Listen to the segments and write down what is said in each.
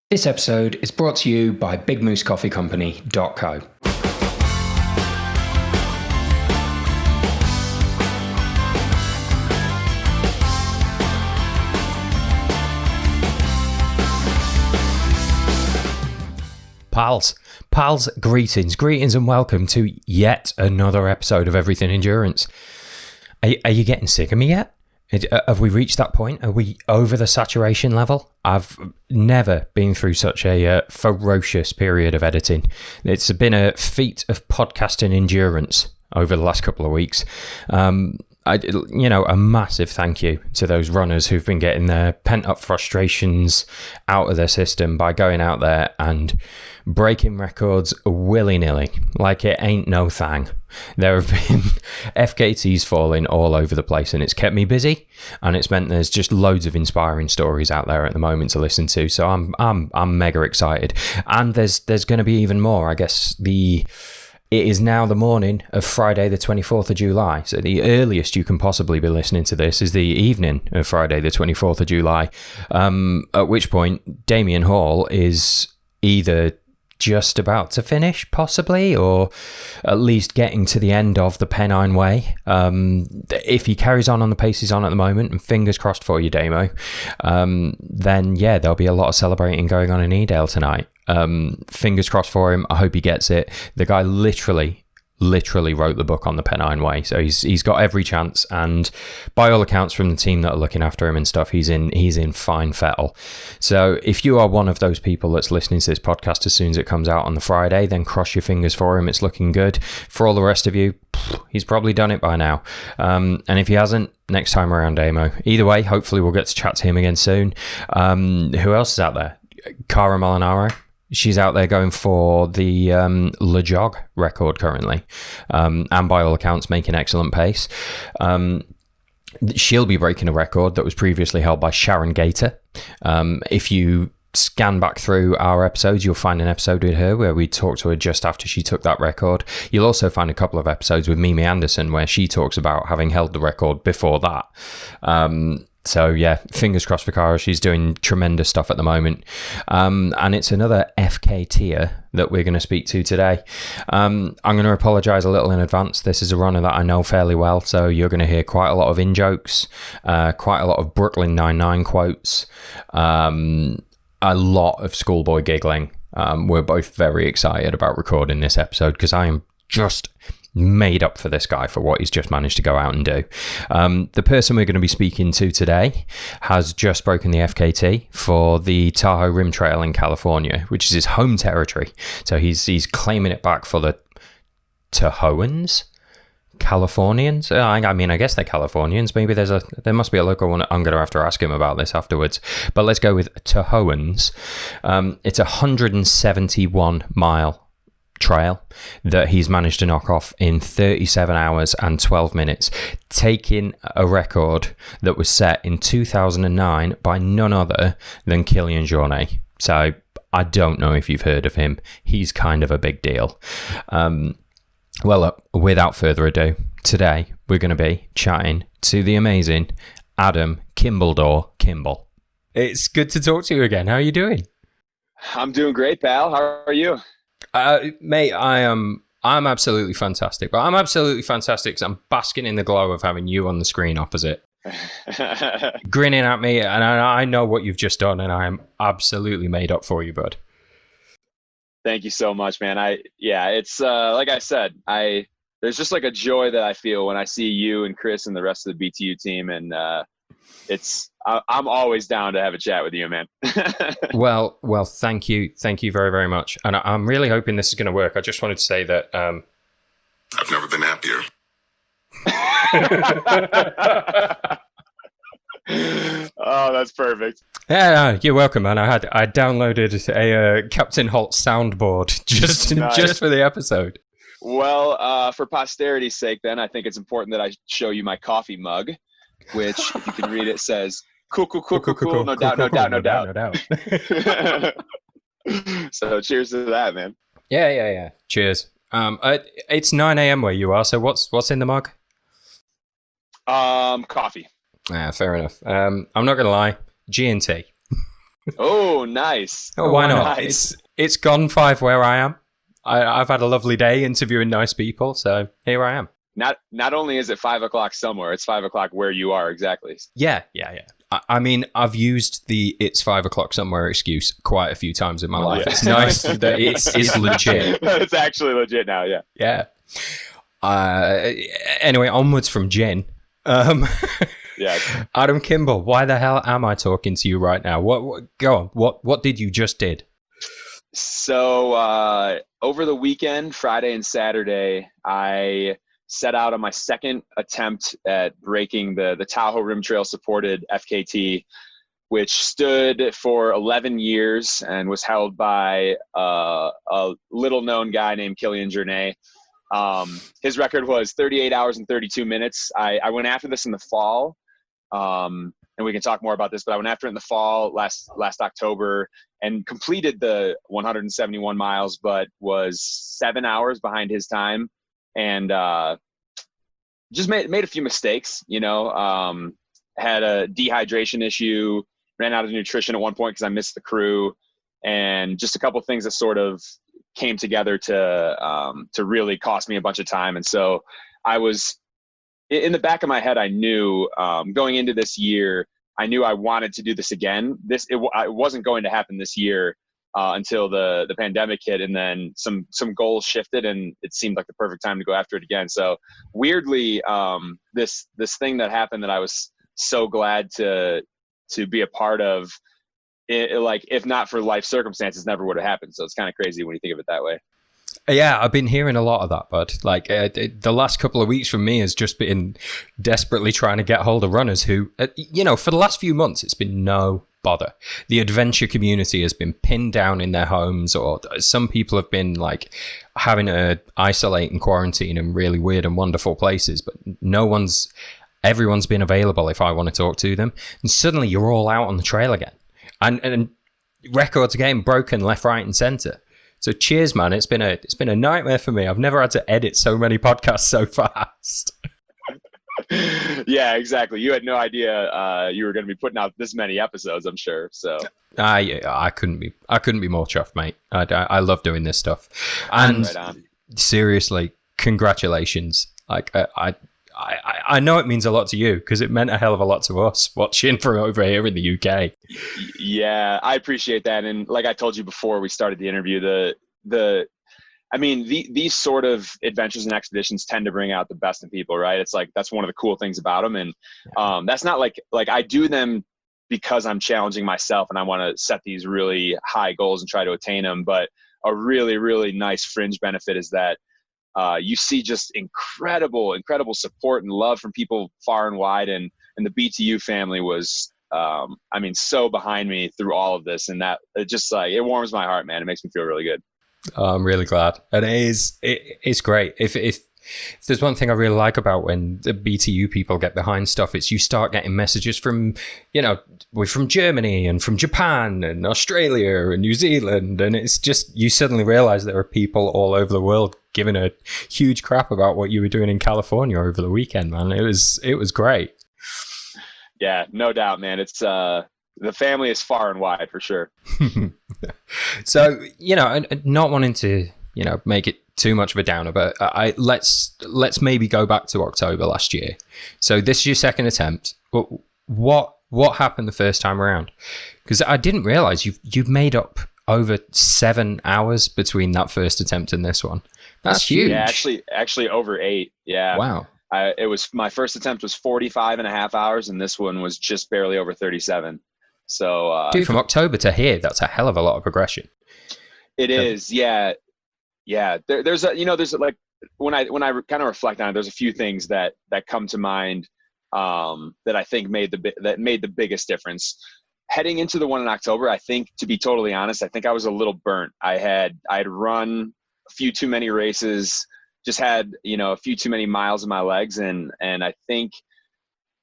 This episode is brought to you by BigMooseCoffeeCompany.co. Pals, greetings and welcome to yet another episode of Everything Endurance. Are you getting sick of me yet? Have we reached that point? Are we over the saturation level? I've never been through such a ferocious period of editing. It's been a feat of podcasting endurance over the last couple of weeks. A massive thank you to those runners who've been getting their pent-up frustrations out of their system by going out there and breaking records willy-nilly, like it ain't no thing. There have been FKTs falling all over the place, and it's kept me busy, and it's meant there's just loads of inspiring stories out there at the moment to listen to. So I'm mega excited, and there's going to be even more. I guess it is now the morning of Friday the 24th of July, so the earliest you can possibly be listening to this is the evening of Friday the 24th of July, at which point Damien Hall is either just about to finish, possibly, or at least getting to the end of the Pennine Way. If he carries on the pace he's on at the moment, and fingers crossed for you, Damo, then yeah, there'll be a lot of celebrating going on in Edale tonight. Fingers crossed for him. I hope he gets it. The guy literally wrote the book on the Pennine Way, so he's got every chance, and by all accounts from the team that are looking after him and stuff, he's in fine fettle. So if you are one of those people that's listening to this podcast as soon as it comes out on the Friday, then cross your fingers for him. It's looking good. For all the rest of you, he's probably done it by now, and if he hasn't, next time around, Damo. Either way, hopefully we'll get to chat to him again soon. Who else is out there? Cara Molinaro. She's out there going for the Le Jog record currently, and by all accounts making excellent pace. She'll be breaking a record that was previously held by Sharon Gator. If you scan back through our episodes, you'll find an episode with her where we talked to her just after she took that record. You'll also find a couple of episodes with Mimi Anderson where she talks about having held the record before that. So yeah, fingers crossed for Cara. She's doing tremendous stuff at the moment. And it's another FKTer that we're going to speak to today. I'm going to apologise a little in advance. This is a runner that I know fairly well, so you're going to hear quite a lot of in-jokes, quite a lot of Brooklyn Nine-Nine quotes, a lot of schoolboy giggling. We're both very excited about recording this episode because I am just made up for this guy for what he's just managed to go out and do. The person we're going to be speaking to today has just broken the FKT for the Tahoe Rim Trail in California, which is his home territory. So he's claiming it back for the Tahoans, Californians. I guess they're Californians. Maybe there must be a local one. I'm going to have to ask him about this afterwards. But let's go with Tahoans. It's a 171 mile trail that he's managed to knock off in 37 hours and 12 minutes, taking a record that was set in 2009 by none other than Kilian Jornet. So I don't know if you've heard of him. He's kind of a big deal. Without further ado, today we're going to be chatting to the amazing Adam Kimble. It's good to talk to you again. How are you doing? I'm doing great, pal. How are you? Mate, I'm absolutely fantastic. But I'm absolutely fantastic because I'm basking in the glow of having you on the screen opposite, grinning at me, and I know what you've just done, and I am absolutely made up for you, bud. Thank you so much, man. It's like I said, there's just like a joy that I feel when I see you and Chris and the rest of the BTU team, and I'm always down to have a chat with you, man. Well, thank you very, very much, and I'm really hoping this is going to work. I just wanted to say that I've never been happier. Oh, that's perfect. Yeah, you're welcome, man. I downloaded a Captain Holt soundboard just for the episode. Well, for posterity's sake, then I think it's important that I show you my coffee mug, which, if you can read it, says cool, no doubt. So cheers to that, man. Yeah. Cheers. It's 9 a.m. where you are, so what's in the mug? Coffee. Yeah, fair enough. I'm not gonna lie, G&T. Oh, nice. Oh, why not? Nice. It's gone 5 where I am. I've had a lovely day interviewing nice people, so here I am. Not only is it 5 o'clock somewhere, it's 5 o'clock where you are exactly. Yeah. I mean, I've used the "it's 5 o'clock somewhere" excuse quite a few times in my life. Yeah. It's nice that it's legit. It's actually legit now. Yeah. Yeah. Anyway, onwards from gin. Yeah. Adam Kimble, why the hell am I talking to you right now? Go on. What did you just did? So over the weekend, Friday and Saturday, I set out on my second attempt at breaking the Tahoe Rim Trail supported FKT, which stood for 11 years and was held by a little known guy named Kilian Jornet. His record was 38 hours and 32 minutes. I went after this in the fall. And we can talk more about this, but I went after it in the fall last October and completed the 171 miles, but was 7 hours behind his time, and just made a few mistakes. Had a dehydration issue, ran out of nutrition at one point because I missed the crew, and just a couple things that sort of came together to really cost me a bunch of time. And so I was, in the back of my head, I knew going into this year, I knew I wanted to do this again. It wasn't going to happen this year until the pandemic hit, and then some goals shifted, and it seemed like the perfect time to go after it again. So weirdly, this thing that happened that I was so glad to be a part of, like, if not for life circumstances, never would have happened. So it's kind of crazy when you think of it that way. Yeah, I've been hearing a lot of that, bud. Like, the last couple of weeks from me has just been desperately trying to get hold of runners who, for the last few months, it's been no bother. The adventure community has been pinned down in their homes, or some people have been, like, having to isolate and quarantine in really weird and wonderful places, but everyone's been available if I want to talk to them. And suddenly you're all out on the trail again. And records are getting broken left, right, and center. So cheers, man. It's been a nightmare for me. I've never had to edit so many podcasts so fast. Yeah, exactly. You had no idea you were going to be putting out this many episodes, I'm sure. So I couldn't be more chuffed, mate. I love doing this stuff. And right on. Seriously, congratulations. Like, I know it means a lot to you because it meant a hell of a lot to us watching from over here in the UK. Yeah, I appreciate that. And like I told you before we started the interview, these sort of adventures and expeditions tend to bring out the best in people, right? It's like, that's one of the cool things about them. And that's not like I do them because I'm challenging myself and I want to set these really high goals and try to attain them. But a really, really nice fringe benefit is that you see just incredible support and love from people far and wide. And the BTU family was, so behind me through all of this. And that it just it warms my heart, man. It makes me feel really good. I'm really glad. And it's great. If there's one thing I really like about when the BTU people get behind stuff, it's you start getting messages from, we're from Germany and from Japan and Australia and New Zealand. And it's just, you suddenly realize there are people all over the world giving a huge crap about what you were doing in California over the weekend, man. It was great. Yeah, no doubt, man. It's, the family is far and wide for sure. So, not wanting to, make it too much of a downer, but let's maybe go back to October last year. So this is your second attempt. What happened the first time around? Because I didn't realize you've made up over 7 hours between that first attempt and this one. That's huge. Yeah, actually over 8. Yeah. Wow. It was, my first attempt was 45 and a half hours, and this one was just barely over 37. So, dude, from October to here, that's a hell of a lot of progression. It is. Yeah. Yeah. There's like, when I kind of reflect on it, there's a few things that come to mind, that I think made the biggest difference. Heading into the one in October, I think, to be totally honest, I think I was a little burnt. I had run a few too many races, just had, a few too many miles in my legs. And I think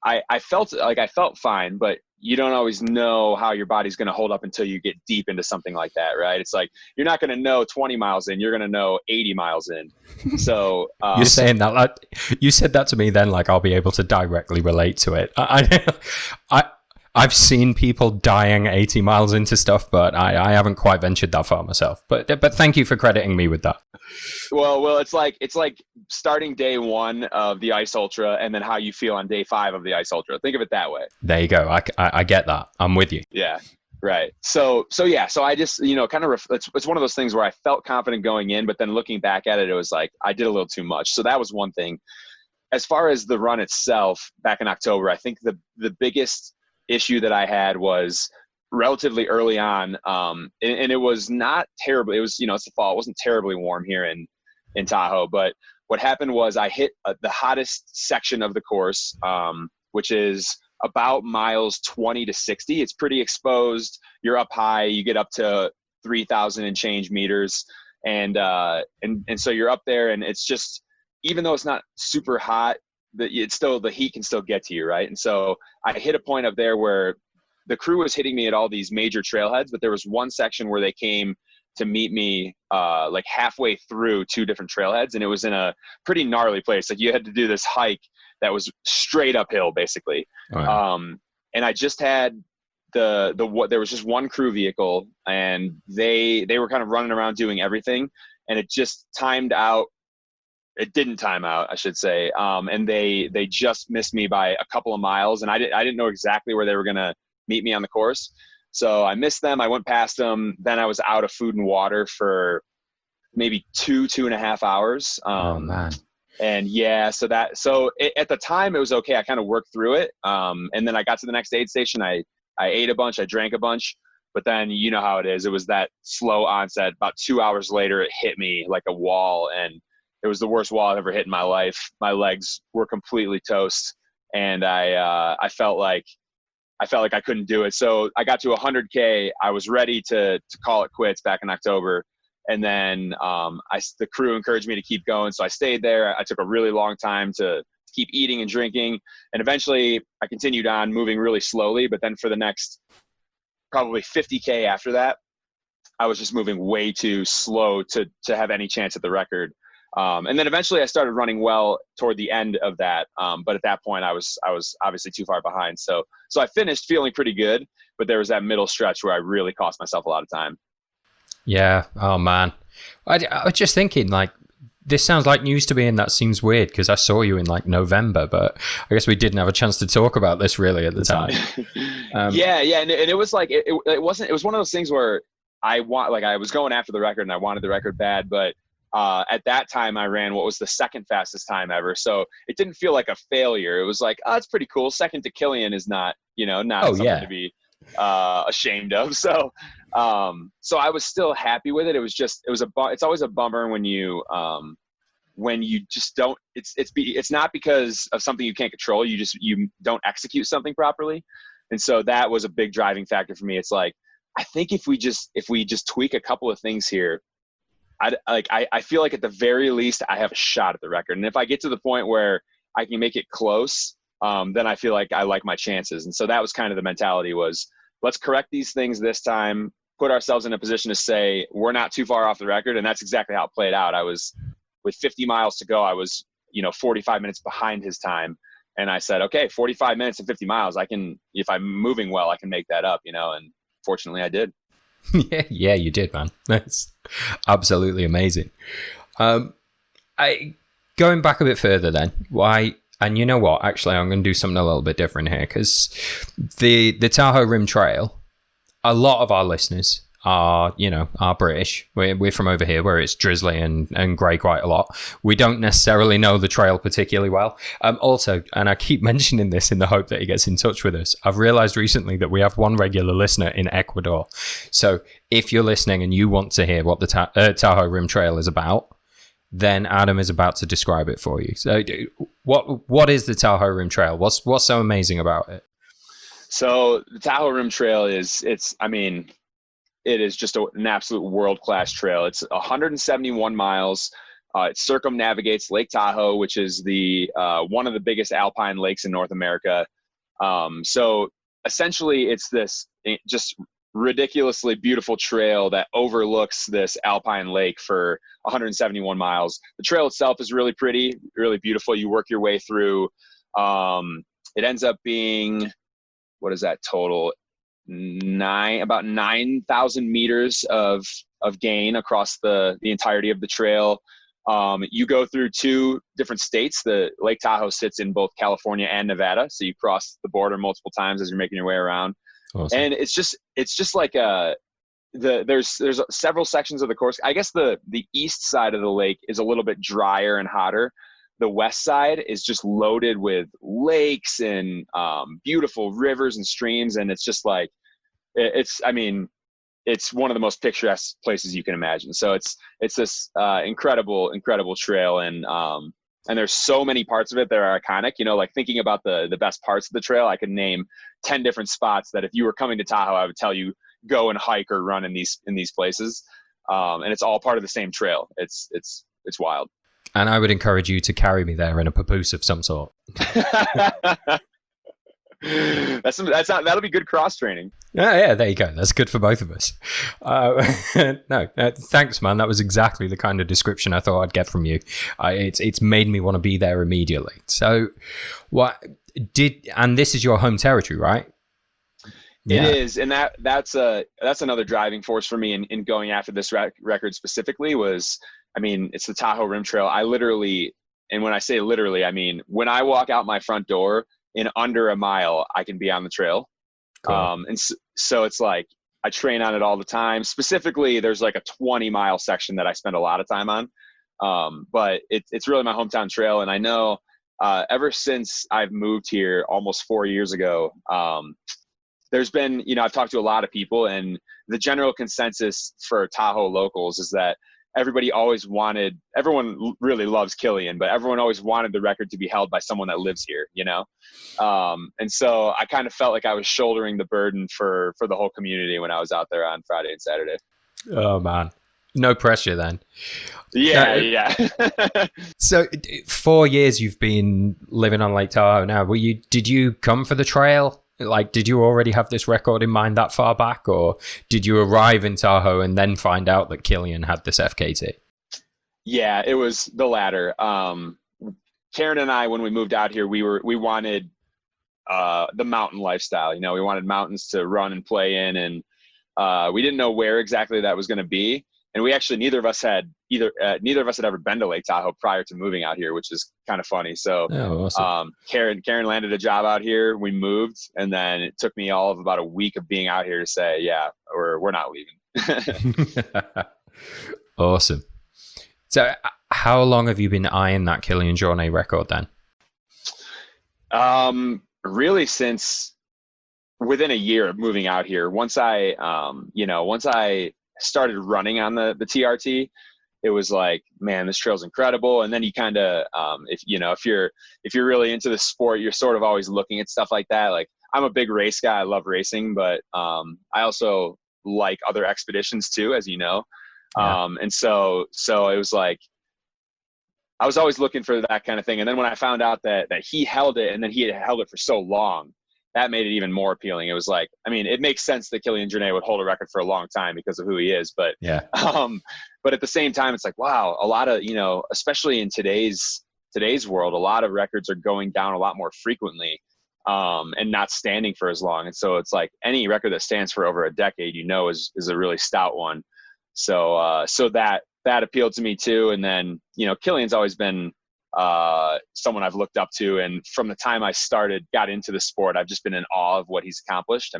I felt fine, but you don't always know how your body's going to hold up until you get deep into something like that, right? It's like, you're not going to know 20 miles in, you're going to know 80 miles in. So you're saying that, like, you said that to me then, like, I'll be able to directly relate to it. I've seen people dying 80 miles into stuff, but I haven't quite ventured that far myself. But thank you for crediting me with that. Well, it's like starting day 1 of the Ice Ultra and then how you feel on day 5 of the Ice Ultra. Think of it that way. There you go. I get that. I'm with you. Yeah. Right. So I just, kind of, it's one of those things where I felt confident going in, but then looking back at it, it was like, I did a little too much. So that was one thing. As far as the run itself back in October, I think the biggest issue that I had was relatively early on. And it was not terrible. It was, it's the fall. It wasn't terribly warm here in Tahoe, but what happened was I hit the hottest section of the course, which is about miles 20 to 60. It's pretty exposed. You're up high. You get up to 3,000 and change meters. And so you're up there, and it's just, even though it's not super hot, the heat can still get to you. Right. And so I hit a point up there where the crew was hitting me at all these major trailheads, but there was one section where they came to meet me like halfway through 2 different trailheads. And it was in a pretty gnarly place. Like you had to do this hike that was straight uphill basically. Wow. And I just had there was just one crew vehicle, and they were kind of running around doing everything, and it just timed out. It didn't time out, I should say. And they just missed me by a couple of miles, and I didn't know exactly where they were going to meet me on the course. So I missed them. I went past them. Then I was out of food and water for maybe 2.5 hours. Oh man. And yeah, so at the time it was okay. I kind of worked through it. And then I got to the next aid station. I ate a bunch, I drank a bunch, but then you know how it is. It was that slow onset. About 2 hours later, it hit me like a wall, and it was the worst wall I've ever hit in my life. My legs were completely toast, and I felt like I couldn't do it. So I got to 100K. I was ready to call it quits back in October. And then the crew encouraged me to keep going. So I stayed there. I took a really long time to keep eating and drinking. And eventually I continued on moving really slowly. But then for the next probably 50K after that, I was just moving way too slow to have any chance at the record. And then eventually I started running well toward the end of that. But at that point I was obviously too far behind. So I finished feeling pretty good, but there was that middle stretch where I really cost myself a lot of time. Yeah. Oh man. I was just thinking, like, this sounds like news to me, and that seems weird because I saw you in like November, but I guess we didn't have a chance to talk about this really at the time. Yeah. And it was like, it was one of those things where I was going after the record and I wanted the record bad, but at that time I ran what was the second fastest time ever. So it didn't feel like a failure. It was like, oh, it's pretty cool. Second to Kilian is not something to be ashamed of. So I was still happy with it. It's always a bummer when you just don't, it's not because of something you can't control. You don't execute something properly. And so that was a big driving factor for me. It's like, I think if we just tweak a couple of things here, I feel like at the very least I have a shot at the record. And if I get to the point where I can make it close, then I feel like I like my chances. And so that was kind of the mentality, was let's correct these things this time, put ourselves in a position to say we're not too far off the record. And that's exactly how it played out. I was, with 50 miles to go, I was 45 minutes behind his time. And I said, okay, 45 minutes and 50 miles, if I'm moving well, I can make that up, and fortunately I did. Yeah, you did, man. That's absolutely amazing. Going back a bit further then, why, and you know what, actually I'm going to do something a little bit different here, because the Tahoe Rim Trail, a lot of our listeners are British. We're from over here where it's drizzly and grey quite a lot. We don't necessarily know the trail particularly well. Also, and I keep mentioning this in the hope that he gets in touch with us, I've realized recently that we have one regular listener in Ecuador. So if you're listening and you want to hear what the Tahoe Rim Trail is about, then Adam is about to describe it for you. So what is the Tahoe Rim Trail? What's so amazing about it? So the Tahoe Rim Trail it is just an absolute world-class trail. It's 171 miles. It circumnavigates Lake Tahoe, which is the one of the biggest alpine lakes in North America. So essentially, it's this just ridiculously beautiful trail that overlooks this alpine lake for 171 miles. The trail itself is really pretty, really beautiful. You work your way through. It ends up being what is that total? About 9,000 meters of gain across the entirety of the trail. You go through 2 different states. The Lake Tahoe sits in both California and Nevada, so you cross the border multiple times as you're making your way around. Awesome. And it's just like there's several sections of the course. I guess the east side of the lake is a little bit drier and hotter. The west side is just loaded with lakes and beautiful rivers and streams, and it's just like it's one of the most picturesque places you can imagine. So it's this incredible trail, and there's so many parts of it that are iconic. Like thinking about the best parts of the trail, I could name 10 different spots that if you were coming to Tahoe, I would tell you go and hike or run in these places, and it's all part of the same trail. It's wild. And I would encourage you to carry me there in a papoose of some sort. That'll be good cross training. Yeah, there you go. That's good for both of us. No, thanks, man. That was exactly the kind of description I thought I'd get from you. It's made me want to be there immediately. So, and this is your home territory, right? It is, and that's another driving force for me in going after this record specifically was, it's the Tahoe Rim Trail. I literally, and when I say literally, I mean when I walk out my front door, in under a mile, I can be on the trail. Cool. And so it's like I train on it all the time. Specifically, there's like a 20-mile section that I spend a lot of time on. But it's really my hometown trail, and I know ever since I've moved here almost 4 years ago. There's been, I've talked to a lot of people, and the general consensus for Tahoe locals is that everyone really loves Kilian, but everyone always wanted the record to be held by someone that lives here, and so I kind of felt like I was shouldering the burden for the whole community when I was out there on Friday and Saturday. Oh man, no pressure then. Yeah. So 4 years you've been living on Lake Tahoe now. Did you come for the trail? Like, did you already have this record in mind that far back, or did you arrive in Tahoe and then find out that Kilian had this FKT? Yeah, it was the latter. Karen and I, when we moved out here, we wanted the mountain lifestyle. We wanted mountains to run and play in, and we didn't know where exactly that was going to be. And we actually, neither of us had ever been to Lake Tahoe prior to moving out here, which is kind of funny. So, awesome. Karen landed a job out here. We moved, and then it took me all of about a week of being out here to say, yeah, we're not leaving. Awesome. So, how long have you been eyeing that Kilian Jornet record then? Really since within a year of moving out here. Once I started running on the TRT, it was like, man, this trail's incredible. And then you kind of, if you're really into the sport, you're sort of always looking at stuff like that. Like, I'm a big race guy. I love racing, but I also like other expeditions too, as you know. Yeah. And so it was like, I was always looking for that kind of thing. And then when I found out that he held it, and then he had held it for so long, that made it even more appealing. It was like, it makes sense that Kilian Jornet would hold a record for a long time because of who he is. But yeah. But at the same time, it's like, wow, a lot of, especially in today's world, a lot of records are going down a lot more frequently, and not standing for as long. And so it's like any record that stands for over a decade, is a really stout one. So that appealed to me too. And then, Kilian's always been someone I've looked up to, and from the time I got into the sport, I've just been in awe of what he's accomplished.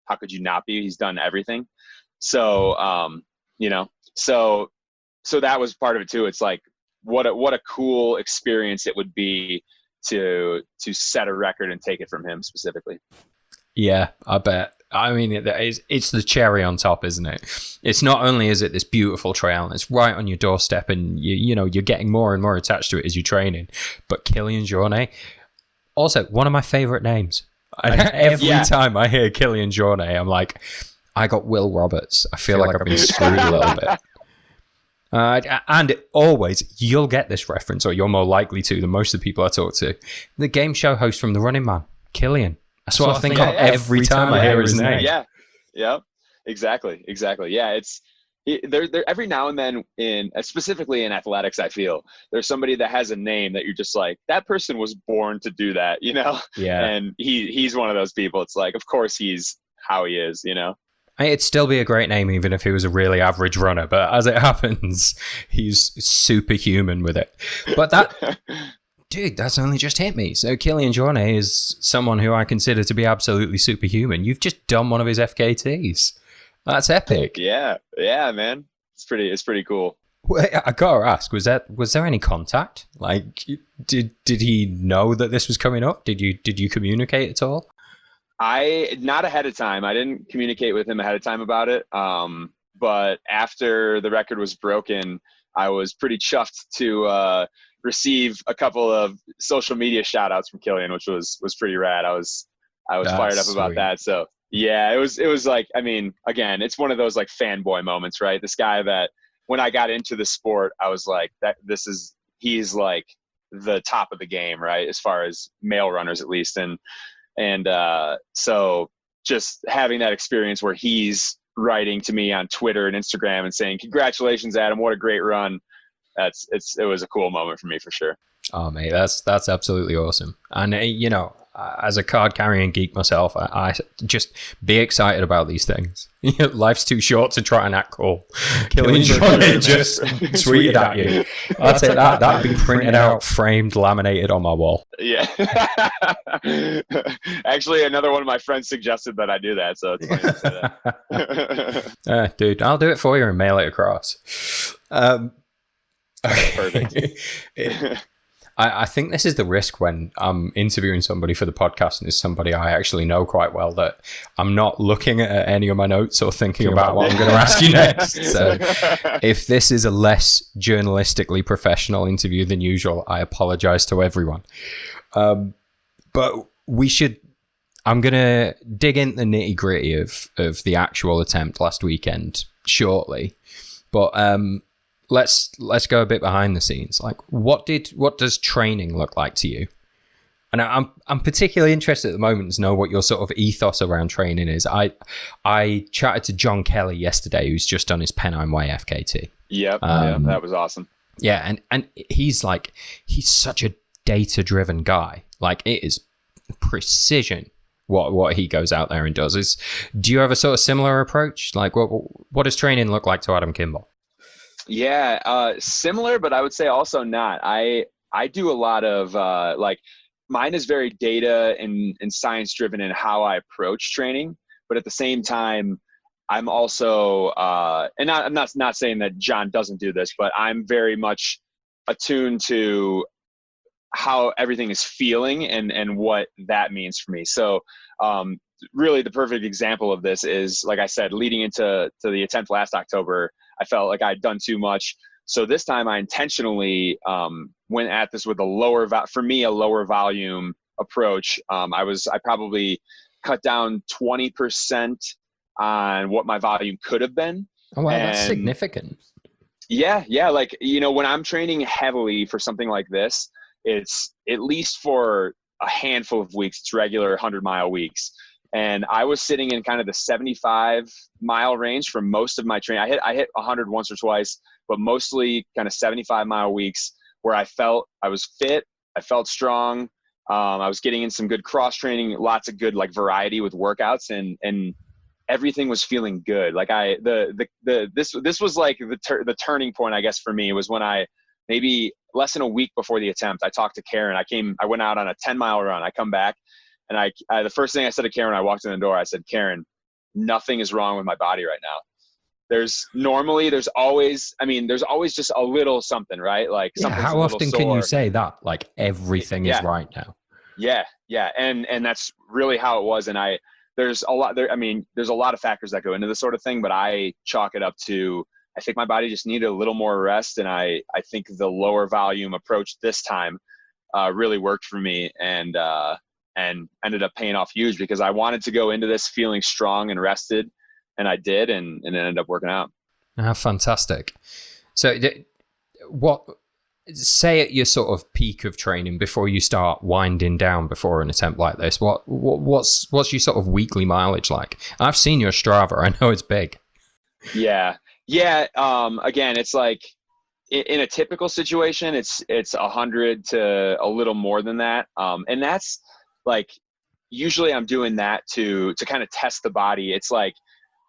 How could you not be? He's done everything. So so that was part of it too. It's like, what a cool experience it would be to set a record and take it from him specifically. Yeah, I bet. It's the cherry on top, isn't it? It's not only is it this beautiful trail and it's right on your doorstep, and you're getting more and more attached to it as you're training, but Kilian Jornet, also one of my favorite names. Every time I hear Kilian Jornet, I'm like, I got Will Roberts. I feel like I've been screwed a little bit. And always, you'll get this reference, or you're more likely to than most of the people I talk to. The game show host from The Running Man, Kilian. That's what I think of every time I hear his name. Yeah. Exactly. Yeah. There every now and then specifically in athletics, I feel there's somebody that has a name that you're just like, that person was born to do that, Yeah. And he's one of those people. It's like, of course he's how he is. It'd still be a great name even if he was a really average runner, but as it happens, he's superhuman with it. But that, dude, that's only just hit me. So Kilian Jornet is someone who I consider to be absolutely superhuman. You've just done one of his FKTs. That's epic. Yeah, man. It's pretty cool. Well, I gotta ask, was there any contact? Like, did he know that this was coming up? Did you communicate at all? Not ahead of time. I didn't communicate with him ahead of time about it. But after the record was broken, I was pretty chuffed to receive a couple of social media shout outs from Kilian, which was pretty rad. I was fired up about that. So yeah, it was like, I mean, again, it's one of those like fanboy moments, right? This guy that when I got into the sport, I was like, he's like the top of the game, right? As far as male runners, at least. And so just having that experience where he's writing to me on Twitter and Instagram and saying, "Congratulations, Adam! What a great run!" It was a cool moment for me for sure. Oh, mate, that's absolutely awesome. And as a card carrying geek myself, I just be excited about these things. Life's too short to try and act cool. Kilian Jornet just tweeted at you. I'd say that'd be printed out, framed, laminated on my wall. Yeah. Actually, another one of my friends suggested that I do that, so it's funny to say that. Dude, I'll do it for you and mail it across. Okay. Perfect. I think this is the risk when I'm interviewing somebody for the podcast and it's somebody I actually know quite well, that I'm not looking at any of my notes or thinking about what I'm going to ask you next. So if this is a less journalistically professional interview than usual, I apologize to everyone. But I'm going to dig into the nitty gritty of the actual attempt last weekend shortly. But let's go a bit behind the scenes. Like, what does training look like to you? And I'm particularly interested at the moment to know what your sort of ethos around training is. I chatted to John Kelly yesterday, who's just done his Pennine Way FKT. Yep, that was awesome. Yeah, and he's such a data-driven guy. Like, it is precision what he goes out there and does. Do you have a sort of similar approach? Like, what does training look like to Adam Kimble? Yeah, similar, but I would say also not. I do a lot of mine is very data and science driven in how I approach training, but at the same time, I'm also and I'm not saying that John doesn't do this, but I'm very much attuned to how everything is feeling and what that means for me. So really the perfect example of this is, like I said, leading into the attempt last October, I felt like I'd done too much. So this time I intentionally went at this with a lower volume approach. I probably cut down 20% on what my volume could have been. Oh, wow, that's significant. Yeah. Like, when I'm training heavily for something like this, it's at least for a handful of weeks, it's regular 100-mile weeks. And I was sitting in kind of the 75-mile range for most of my training. I hit 100 once or twice, but mostly kind of 75-mile weeks where I felt I was fit, I felt strong. I was getting in some good cross training, lots of good like variety with workouts, and everything was feeling good. Like this was like the turning point, I guess, for me, was when I maybe less than a week before the attempt, I talked to Karen. I went out on a 10-mile run. I come back. And I the first thing I said to Karen when I walked in the door, I said, "Karen, nothing is wrong with my body right now. There's always just a little something, right? Like, yeah, how often can you say that? Like, everything is right now." Yeah. And that's really how it was. And there's a lot of factors that go into this sort of thing, but I chalk it up to, I think my body just needed a little more rest. And I think the lower volume approach this time really worked for me. And ended up paying off huge, because I wanted to go into this feeling strong and rested, and I did, and it ended up working out. Ah, fantastic. So say at your sort of peak of training before you start winding down before an attempt like this, what's your sort of weekly mileage like? I've seen your Strava. I know it's big. Yeah. Yeah. Again, it's like in a typical situation, it's 100 to a little more than that. And that's like, usually I'm doing that to kind of test the body. It's like,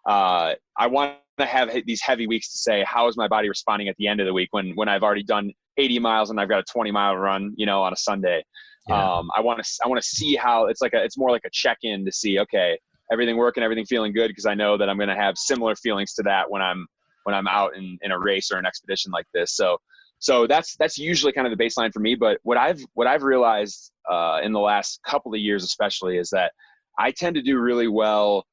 I want to have these heavy weeks to say, how is my body responding at the end of the week when I've already done 80 miles and I've got a 20-mile run, on a Sunday. Yeah. I want to see how it's more like a check-in to see, okay, everything working, everything feeling good. Cause I know that I'm going to have similar feelings to that when I'm out in a race or an expedition like this. So that's usually kind of the baseline for me. But what I've realized, in the last couple of years, especially, is that I tend to do really well,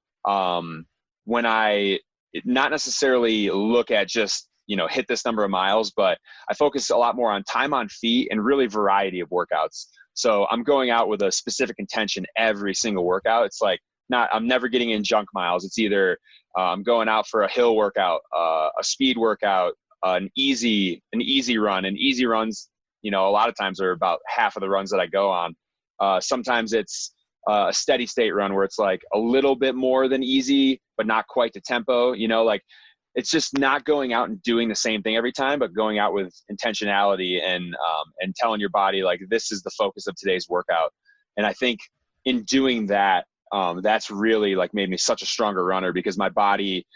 when I not necessarily look at just, hit this number of miles, but I focus a lot more on time on feet and really variety of workouts. So I'm going out with a specific intention every single workout. It's like, I'm never getting in junk miles. It's either I'm going out for a hill workout, a speed workout, an easy run. And easy runs, a lot of times are about half of the runs that I go on. Sometimes it's a steady state run where it's like a little bit more than easy, but not quite the tempo, like it's just not going out and doing the same thing every time, but going out with intentionality and telling your body, like, this is the focus of today's workout. And I think in doing that, that's really like made me such a stronger runner, because my body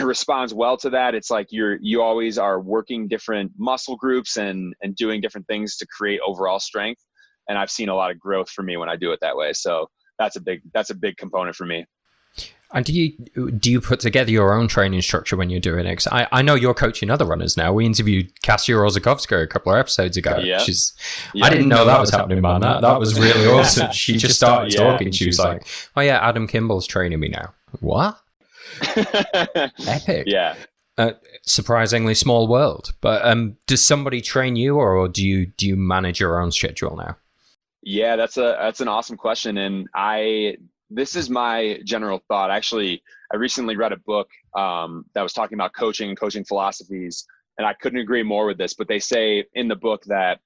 responds well to that. It's like you always are working different muscle groups and doing different things to create overall strength. And I've seen a lot of growth for me when I do it that way. So that's a big component for me. And do you put together your own training structure when you're doing it? 'Cause I know you're coaching other runners now. We interviewed Kasia Rozakowska a couple of episodes ago. Yeah. I didn't know that was happening, man. That was really awesome. She just started talking. She was like, "Oh yeah, Adam Kimble's training me now." What? Epic. Yeah. Surprisingly small world. But does somebody train you, or do you manage your own schedule now? Yeah, that's an awesome question. And this is my general thought. Actually, I recently read a book that was talking about coaching and coaching philosophies, and I couldn't agree more with this. But they say in the book that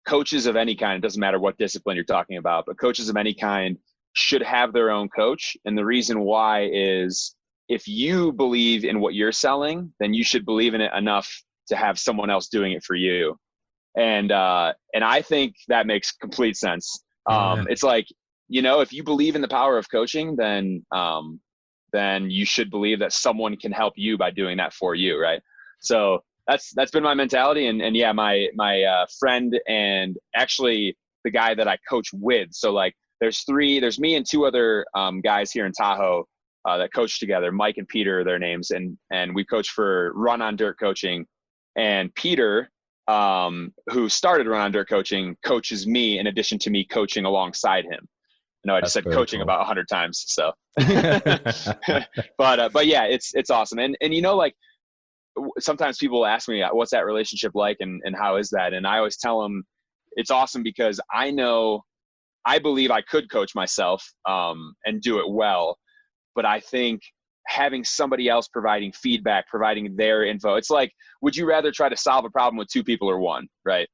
coaches of any kind, it doesn't matter what discipline you're talking about, but coaches of any kind should have their own coach. And the reason why is, if you believe in what you're selling, then you should believe in it enough to have someone else doing it for you. And I think that makes complete sense. It's like, if you believe in the power of coaching, then you should believe that someone can help you by doing that for you. Right. So that's been my mentality. And yeah, my friend, and actually the guy that I coach with. So like, there's me and two other guys here in Tahoe that coach together. Mike and Peter are their names. And we coach for Run on Dirt coaching. And Peter, who started Run on Dirt coaching, coaches me in addition to me coaching alongside him. I just said coaching about 100 times. So, but yeah, it's awesome. And like, sometimes people ask me, what's that relationship like and how is that? And I always tell them it's awesome, because I believe I could coach myself, and do it well. But I think having somebody else providing feedback, providing their info, it's like, would you rather try to solve a problem with two people or one? Right.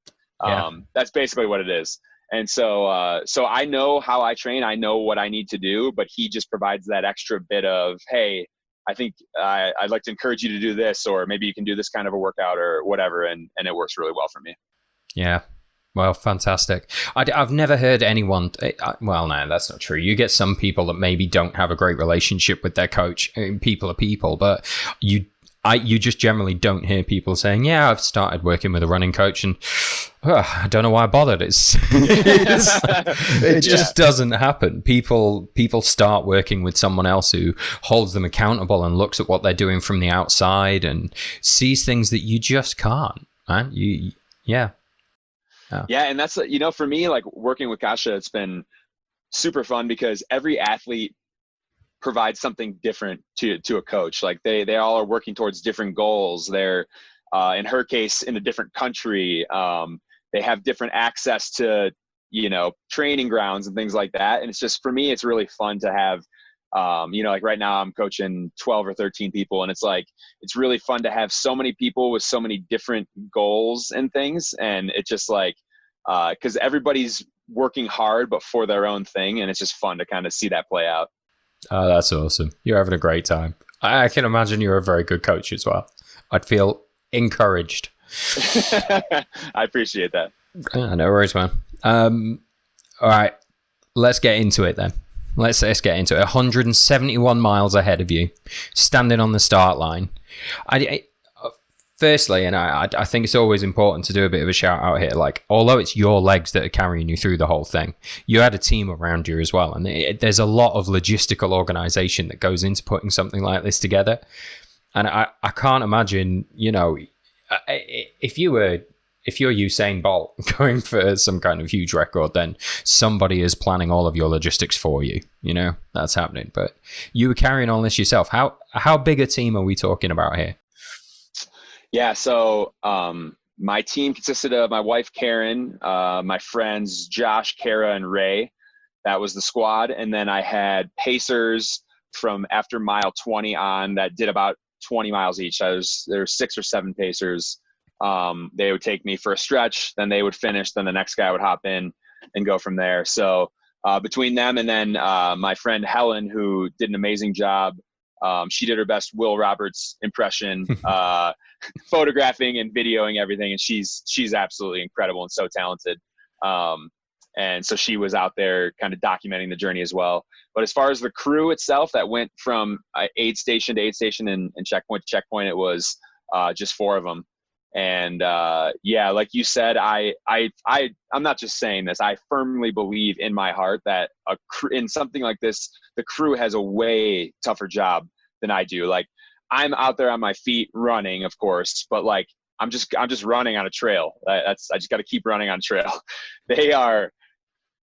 Yeah. That's basically what it is. And so I know how I train. I know what I need to do, but he just provides that extra bit of, hey, I think I'd like to encourage you to do this, or maybe you can do this kind of a workout or whatever. And it works really well for me. Yeah. Well, fantastic. I've never heard anyone. Well, no, that's not true. You get some people that maybe don't have a great relationship with their coach. People are people, but you just generally don't hear people saying, "Yeah, I've started working with a running coach, and I don't know why I bothered." It just doesn't happen. People start working with someone else who holds them accountable and looks at what they're doing from the outside and sees things that you just can't. Man, yeah. Yeah, and that's for me, like working with Kasia, it's been super fun because every athlete provides something different to a coach. Like they all are working towards different goals. They're in her case in a different country. They have different access to training grounds and things like that. And it's just, for me, it's really fun to have like right now I'm coaching 12 or 13 people, and it's like, it's really fun to have so many people with so many different goals and things. And it's just like, cause everybody's working hard, but for their own thing. And it's just fun to kind of see that play out. Oh, that's awesome. You're having a great time. I can imagine you're a very good coach as well. I'd feel encouraged. I appreciate that. No worries, man. All right, let's get into it then. Let's get into it. 171 miles ahead of you, standing on the start line. Firstly, and I think it's always important to do a bit of a shout out here. Like, although it's your legs that are carrying you through the whole thing, you had a team around you as well. And there's a lot of logistical organization that goes into putting something like this together. And I can't imagine, you know, if you're Usain Bolt going for some kind of huge record, then somebody is planning all of your logistics for you. You know, that's happening. But you were carrying all this yourself. How big a team are we talking about here? Yeah, so my team consisted of my wife, Karen, my friends, Josh, Kara, and Ray. That was the squad. And then I had pacers from after mile 20 on that did about 20 miles each. There were 6 or 7 pacers. They would take me for a stretch, then they would finish, then the next guy would hop in and go from there. So between them and then my friend Helen, who did an amazing job. She did her best Will Roberts impression, photographing and videoing everything, and she's absolutely incredible and so talented. And so she was out there kind of documenting the journey as well. But as far as the crew itself that went from aid station to aid station and checkpoint to checkpoint, it was just 4 of them. And yeah, like you said, I'm not just saying this. I firmly believe in my heart that in something like this, the crew has a way tougher job than I do. Like, I'm out there on my feet running, of course, but like I'm just running on a trail. I just got to keep running on trail. They are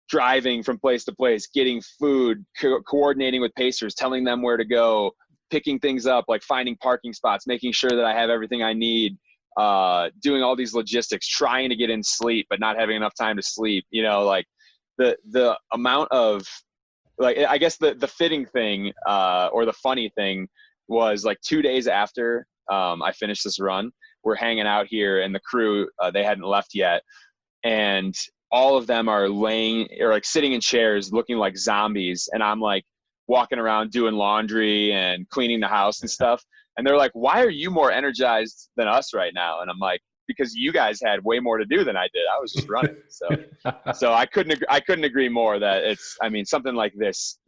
driving from place to place, getting food, coordinating with pacers, telling them where to go, picking things up, like finding parking spots, making sure that I have everything I need, doing all these logistics, trying to get in sleep, but not having enough time to sleep. You know, like the amount of, like, I guess the fitting thing, or the funny thing was, like, 2 days after I finished this run, we're hanging out here, and the crew, they hadn't left yet. And all of them are laying or like sitting in chairs looking like zombies. And I'm like walking around doing laundry and cleaning the house and stuff. And they're like, why are you more energized than us right now? And I'm like, because you guys had way more to do than I did. I was just running. So I couldn't agree more that something like this,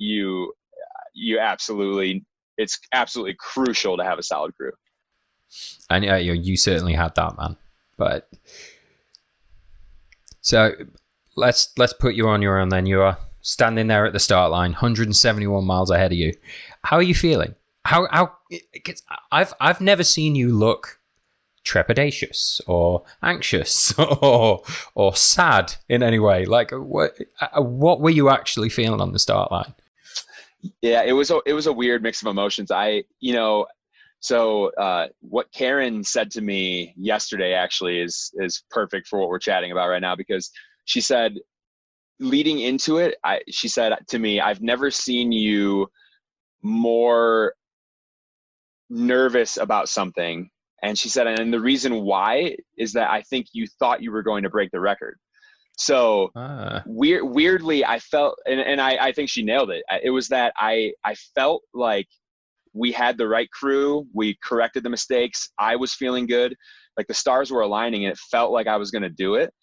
it's absolutely crucial to have a solid crew. And you certainly had that, man. But so let's put you on your own then. You are standing there at the start line, 171 miles ahead of you. How are you feeling? I've never seen you look trepidatious or anxious or sad in any way. Like, what were you actually feeling on the start line? Yeah, it was a weird mix of emotions. So what Karen said to me yesterday actually is perfect for what we're chatting about right now, because she said, leading into it, she said to me, I've never seen you more nervous about something. And she said, and the reason why is that I think you thought you were going to break the record. So weirdly, I felt, and I think she nailed it. It was that I felt like we had the right crew. We corrected the mistakes. I was feeling good. Like the stars were aligning and it felt like I was going to do it.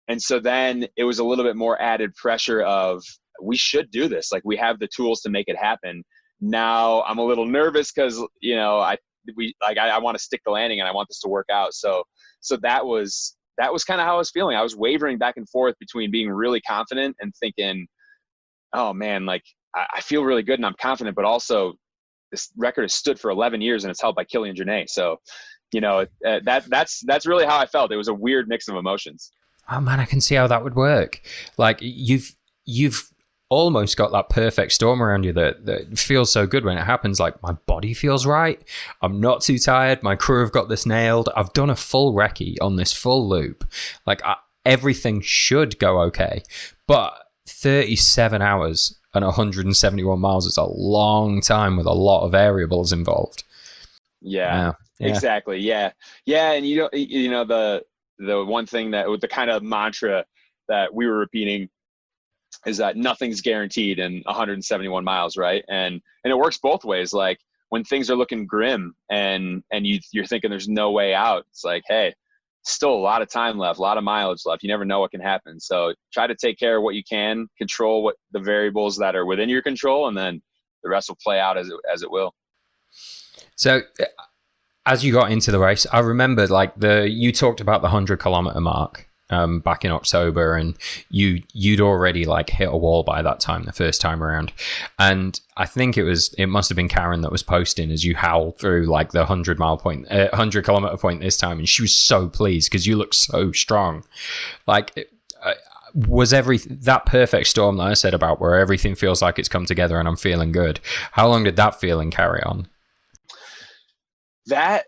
And so then it was a little bit more added pressure of, we should do this. Like, we have the tools to make it happen. Now I'm a little nervous because, I want to stick the landing and I want this to work out. So that was kind of how I was feeling. I was wavering back and forth between being really confident and thinking, oh man, like I feel really good and I'm confident, but also this record has stood for 11 years and it's held by Kilian Jornet. So, that's really how I felt. It was a weird mix of emotions. Oh man, I can see how that would work. Like, you've almost got that perfect storm around you that feels so good when it happens. Like, my body feels right. I'm not too tired. My crew have got this nailed. I've done a full recce on this full loop. Like, everything should go okay. But 37 hours and 171 miles is a long time with a lot of variables involved. Yeah. Exactly. Yeah. And the one thing that with the kind of mantra that we were repeating is that nothing's guaranteed in 171 miles. Right. And it works both ways. Like, when things are looking grim and you're thinking there's no way out, it's like, hey, still a lot of time left, a lot of mileage left. You never know what can happen. So try to take care of what you can, control what the variables that are within your control, and then the rest will play out as it will. So as you got into the race, I remember like you talked about the 100-kilometer mark back in October, and you'd already like hit a wall by that time, the first time around. And I think it must have been Karen that was posting as you howled through like the 100-kilometer point this time, and she was so pleased because you look so strong. Like, was that perfect storm that I said about where everything feels like it's come together and I'm feeling good? How long did that feeling carry on? That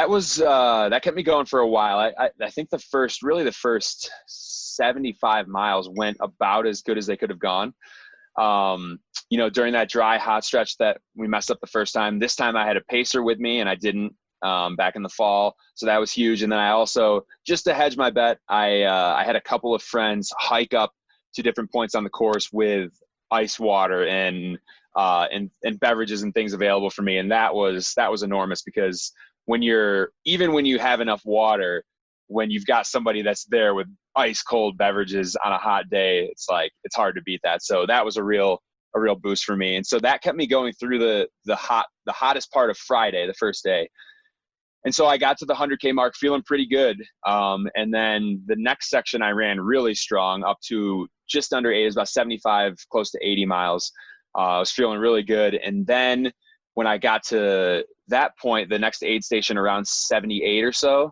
was that kept me going for a while. I think the first 75 miles went about as good as they could have gone. During that dry, hot stretch that we messed up the first time, this time I had a pacer with me and I didn't back in the fall. So that was huge. And then I also, just to hedge my bet, I had a couple of friends hike up to different points on the course with ice water and beverages and things available for me. And that was enormous, because when you have enough water, when you've got somebody that's there with ice cold beverages on a hot day, it's hard to beat that. So that was a real boost for me. And so that kept me going through the hottest part of Friday, the first day. And so I got to the 100K mark feeling pretty good. And then the next section I ran really strong up to just under 8. It was about 75, close to 80 miles. I was feeling really good. And then when I got to that point, the next aid station around 78 or so,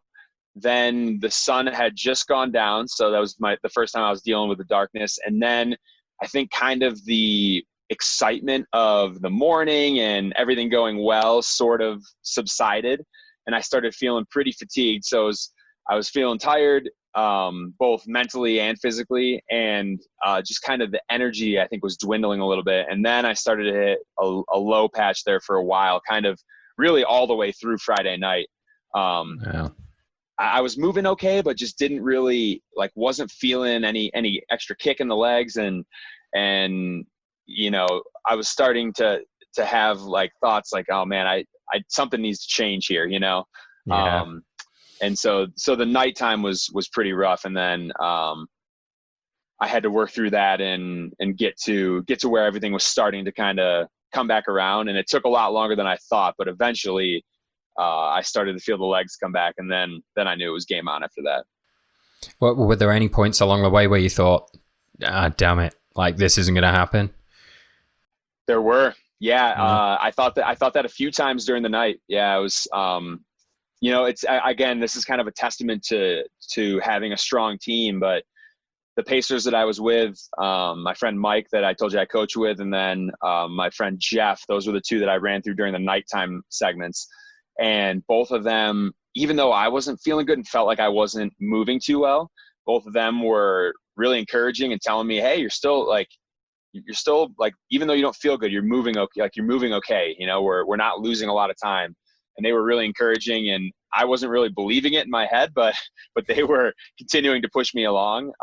then the sun had just gone down. So that was the first time I was dealing with the darkness. And then I think kind of the excitement of the morning and everything going well sort of subsided. And I started feeling pretty fatigued. So I was feeling tired, both mentally and physically, and just kind of the energy, I think, was dwindling a little bit. And then I started to hit a low patch there for a while, kind of really all the way through Friday night. Yeah. I was moving okay, but just didn't really, wasn't feeling any extra kick in the legs. And I was starting to have thoughts like, oh man, I something needs to change here, Yeah. And so the nighttime was pretty rough. And then I had to work through that and get to where everything was starting to kind of come back around. And it took a lot longer than I thought, but eventually I started to feel the legs come back, and then I knew it was game on after that. Were there any points along the way where you thought, damn it, this isn't going to happen? There were. Yeah. I thought that a few times during the night. Yeah. It was, it's, again, this is kind of a testament to having a strong team, but the pacers that I was with, my friend Mike that I told you I coach with, and then my friend Jeff, those were the two that I ran through during the nighttime segments. And both of them, even though I wasn't feeling good and felt like I wasn't moving too well, both of them were really encouraging and telling me, hey, you're still even though you don't feel good, you're moving okay. You're moving okay. We're not losing a lot of time. And they were really encouraging, and I wasn't really believing it in my head, but they were continuing to push me along.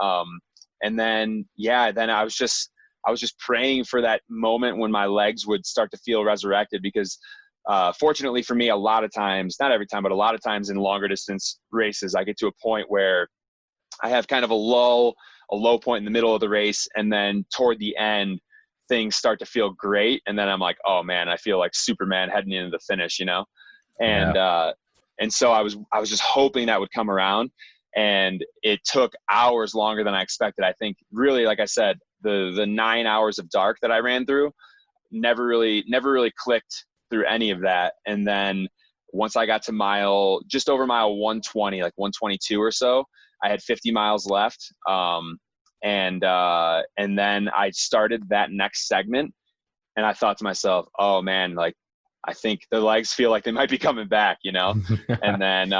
And then, then I was just praying for that moment when my legs would start to feel resurrected, because fortunately for me, a lot of times, not every time, but a lot of times in longer distance races, I get to a point where I have kind of a low point in the middle of the race. And then toward the end, things start to feel great. And then I'm like, oh man, I feel like Superman heading into the finish, And, and so I was just hoping that would come around, and it took hours longer than I expected. I think really, like I said, the 9 hours of dark that I ran through never really clicked through any of that. And then once I got to just over mile 120, 122 or so, I had 50 miles left. And then I started that next segment, and I thought to myself, oh man, I think the legs feel like they might be coming back, And then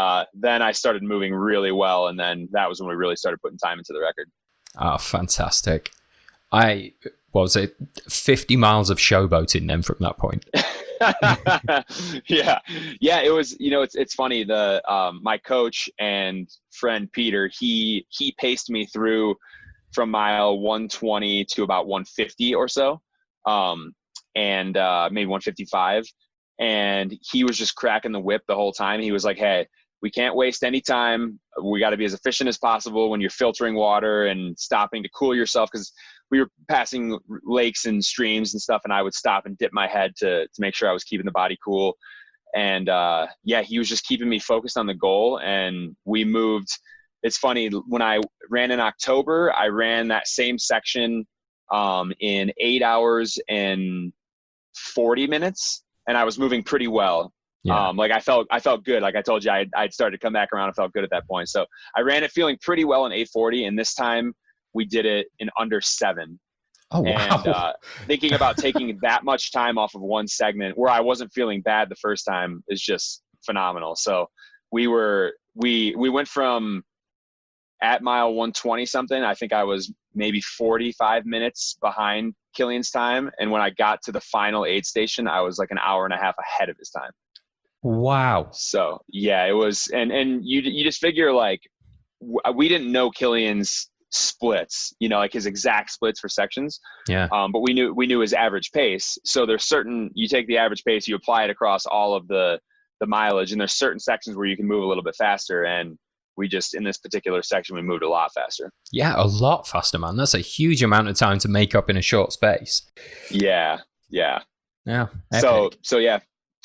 I started moving really well. And then that was when we really started putting time into the record. Oh, fantastic. What was it, 50 miles of showboating then from that point? Yeah, it was, it's funny. My coach and friend Peter, he paced me through from mile 120 to about 150 or so, and maybe 155. and he was just cracking the whip the whole time. He was like, hey, we can't waste any time. We got to be as efficient as possible when you're filtering water and stopping to cool yourself, because we were passing lakes and streams and stuff, and I would stop and dip my head to make sure I was keeping the body cool. And he was just keeping me focused on the goal. And we moved. It's funny, when I ran in October, I ran that same section in 8 hours and 40 minutes, and I was moving pretty well. Yeah. I felt good. Like I told you, I'd started to come back around and felt good at that point. So I ran it feeling pretty well in 8:40, and this time we did it in under 7. Oh, wow. And thinking about taking that much time off of one segment where I wasn't feeling bad the first time is just phenomenal. So we went from at mile 120 something, I think I was maybe 45 minutes behind Kilian's time. And when I got to the final aid station, I was like an hour and a half ahead of his time. Wow. So yeah, it was, and you just figure, like, we didn't know Kilian's splits, like his exact splits for sections. Yeah. But we knew his average pace. So there's you take the average pace, you apply it across all of the mileage, and there's certain sections where you can move a little bit faster. And we just, in this particular section, we moved a lot faster. Yeah, a lot faster, man. That's a huge amount of time to make up in a short space. Yeah. Yeah. Epic. So yeah.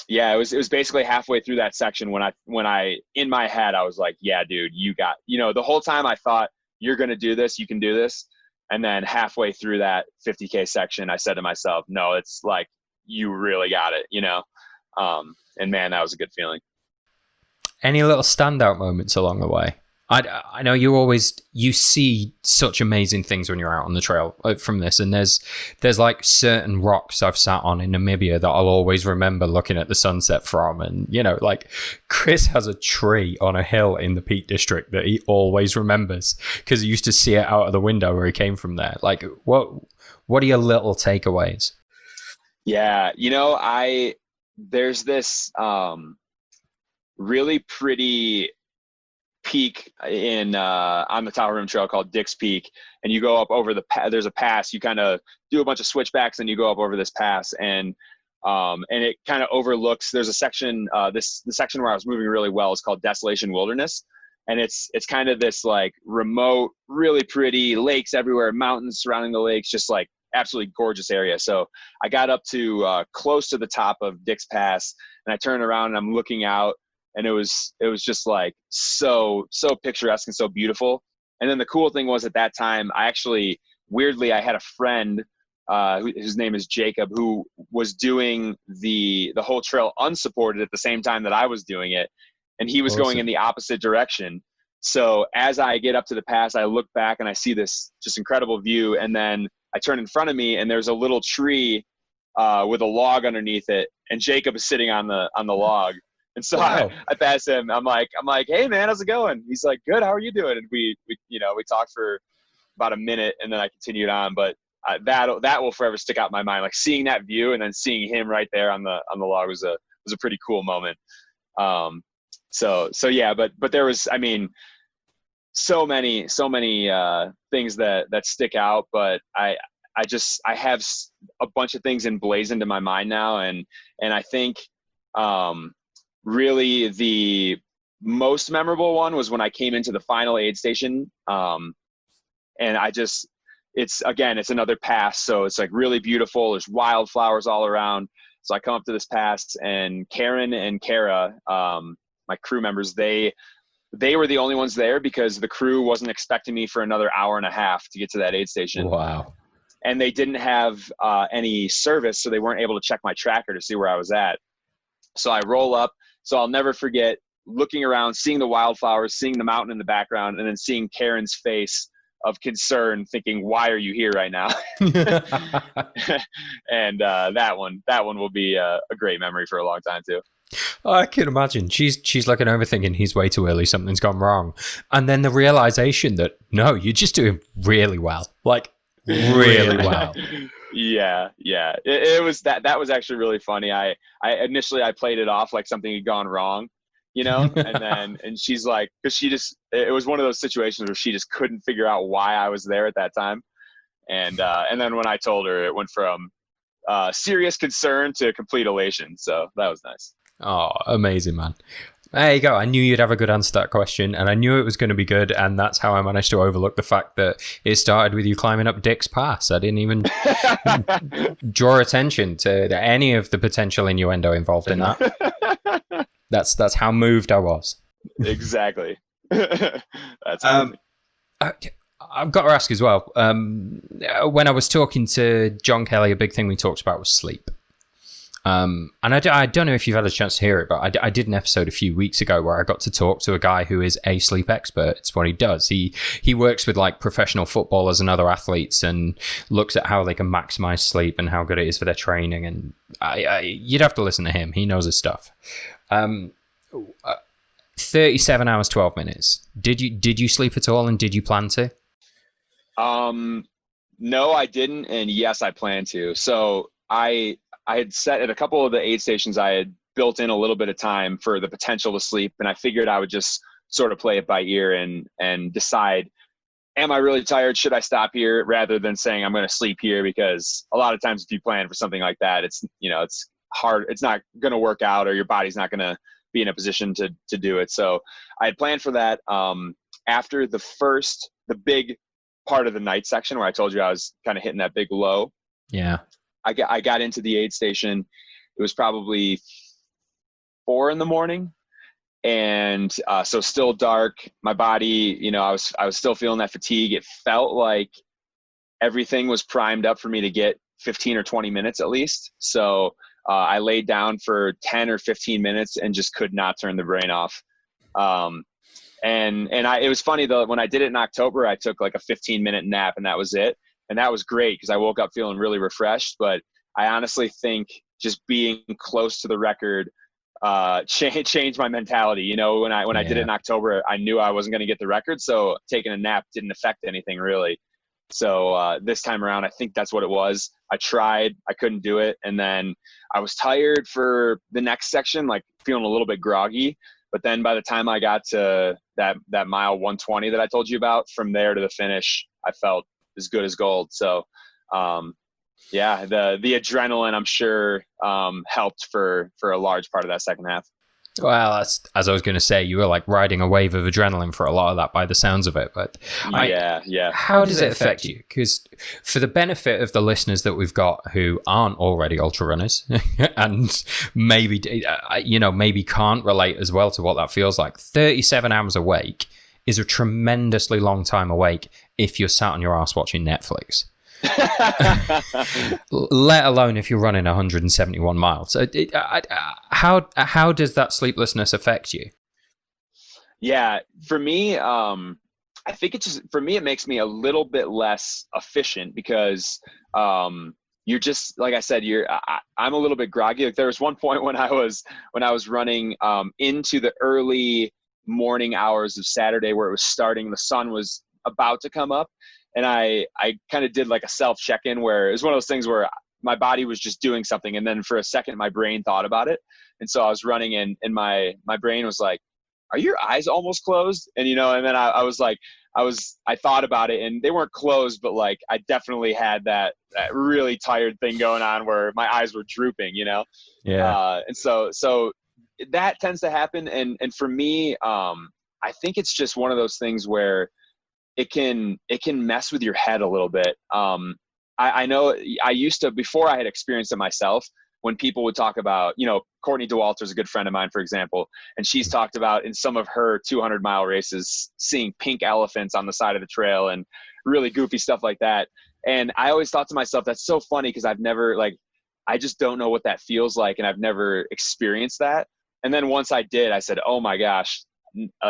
Yeah, it was basically halfway through that section when I in my head I was like, yeah, dude, you got, the whole time I thought, you're going to do this, you can do this. And then halfway through that 50K section, I said to myself, no, it's like, you really got it, and man, that was a good feeling. Any little standout moments along the way? I know you see such amazing things when you're out on the trail from this, and there's like certain rocks I've sat on in Namibia that I'll always remember looking at the sunset from. And like Chris has a tree on a hill in the Peak District that he always remembers because he used to see it out of the window where he came from there. Like, what are your little takeaways? Yeah, there's this really pretty peak on the Tahoe Rim Trail called Dick's Peak, and you go up over there's a pass. You kind of do a bunch of switchbacks, and you go up over this pass, and it kind of overlooks. There's a section. The section where I was moving really well is called Desolation Wilderness, and it's kind of this like remote, really pretty lakes everywhere, mountains surrounding the lakes, just like absolutely gorgeous area. So I got up to close to the top of Dick's Pass, and I turned around and I'm looking out. And it was just like so picturesque and so beautiful. And then the cool thing was, at that time, I had a friend whose name is Jacob, who was doing the whole trail unsupported at the same time that I was doing it. And he was going in the opposite direction. So as I get up to the pass, I look back and I see this just incredible view. And then I turn in front of me, and there's a little tree with a log underneath it. And Jacob is sitting on the log. And so wow. I pass him. I'm like, hey man, how's it going? He's like, good. How are you doing? And we talked for about a minute, and then I continued on. But that will forever stick out in my mind. Like seeing that view and then seeing him right there on the log was a pretty cool moment. So yeah, but there was, so many things that stick out. But I have a bunch of things emblazoned in my mind now, and I think. Really the most memorable one was when I came into the final aid station. And it's another pass. So it's like really beautiful. There's wildflowers all around. So I come up to this pass, and Karen and Kara, my crew members, they were the only ones there because the crew wasn't expecting me for another hour and a half to get to that aid station. Wow. And they didn't have any service, so they weren't able to check my tracker to see where I was at. So I roll up. So I'll never forget looking around, seeing the wildflowers, seeing the mountain in the background, and then seeing Karen's face of concern, thinking, why are you here right now? And that one will be a great memory for a long time too. I can imagine. She's looking over thinking he's way too early, something's gone wrong. And then the realization that, no, you're just doing really well. Like, really well. Yeah. It was that was actually really funny. I initially played it off like something had gone wrong, and she's like, because it was one of those situations where she just couldn't figure out why I was there at that time. And then when I told her, it went from serious concern to complete elation. So that was nice. Oh, amazing, man. There you go. I knew you'd have a good answer to that question, and I knew it was going to be good, and that's how I managed to overlook the fact that it started with you climbing up Dick's Pass. I didn't even draw attention to any of the potential innuendo involved in that. That's how moved I was. Exactly. That's amazing. I've got to ask as well. When I was talking to John Kelly, a big thing we talked about was sleep. And I don't know if you've had a chance to hear it, but I did an episode a few weeks ago where I got to talk to a guy who is a sleep expert. It's what he does. He works with like professional footballers and other athletes and looks at how they can maximize sleep and how good it is for their training. And you'd have to listen to him. He knows his stuff. 37 hours, 12 minutes. Did you sleep at all, and did you plan to? No, I didn't. And yes, I plan to. So I had set at a couple of the aid stations, I had built in a little bit of time for the potential to sleep. And I figured I would just sort of play it by ear and decide, am I really tired? Should I stop here, rather than saying I'm going to sleep here? Because a lot of times if you plan for something like that, it's hard. It's not going to work out, or your body's not going to be in a position to do it. So I had planned for that. After the big part of the night section where I told you I was kind of hitting that big low. Yeah. I got into the aid station. It was probably 4 a.m. And so still dark. My body, I was still feeling that fatigue. It felt like everything was primed up for me to get 15 or 20 minutes at least. So I laid down for 10 or 15 minutes and just could not turn the brain off. It was funny though, when I did it in October, I took like a 15-minute nap and that was it. And that was great because I woke up feeling really refreshed. But I honestly think just being close to the record changed my mentality. When I did it in October, I knew I wasn't going to get the record. So taking a nap didn't affect anything really. So this time around, I think that's what it was. I tried, I couldn't do it. And then I was tired for the next section, like feeling a little bit groggy. But then by the time I got to that mile 120 that I told you about, from there to the finish, I felt as good as gold. So, the adrenaline, I'm sure, helped for a large part of that second half. Well, that's, as I was going to say, you were like riding a wave of adrenaline for a lot of that by the sounds of it. But yeah. How does it affect you? Because for the benefit of the listeners that we've got who aren't already ultra runners and maybe can't relate as well to what that feels like, 37 hours awake is a tremendously long time awake if you're sat on your ass watching Netflix. Let alone if you're running 171 miles. So how does that sleeplessness affect you? Yeah, for me, I think it makes me a little bit less efficient because you're just, like I said, I'm a little bit groggy. Like there was one point when I was running into the early morning hours of Saturday where it was starting, the sun was about to come up. And I kind of did like a self check-in where it was one of those things where my body was just doing something. And then for a second, my brain thought about it. And so I was running and my brain was like, are your eyes almost closed? And, and then I thought about it and they weren't closed, but like, I definitely had that really tired thing going on where my eyes were drooping, Yeah. And so that tends to happen. And for me, I think it's just one of those things where it can mess with your head a little bit. I know I used to, before I had experienced it myself, when people would talk about, Courtney DeWalter is a good friend of mine, for example, and she's talked about in some of her 200-mile races, seeing pink elephants on the side of the trail and really goofy stuff like that. And I always thought to myself, that's so funny because I've never, I just don't know what that feels like. And I've never experienced that. And then once I did, I said, oh my gosh,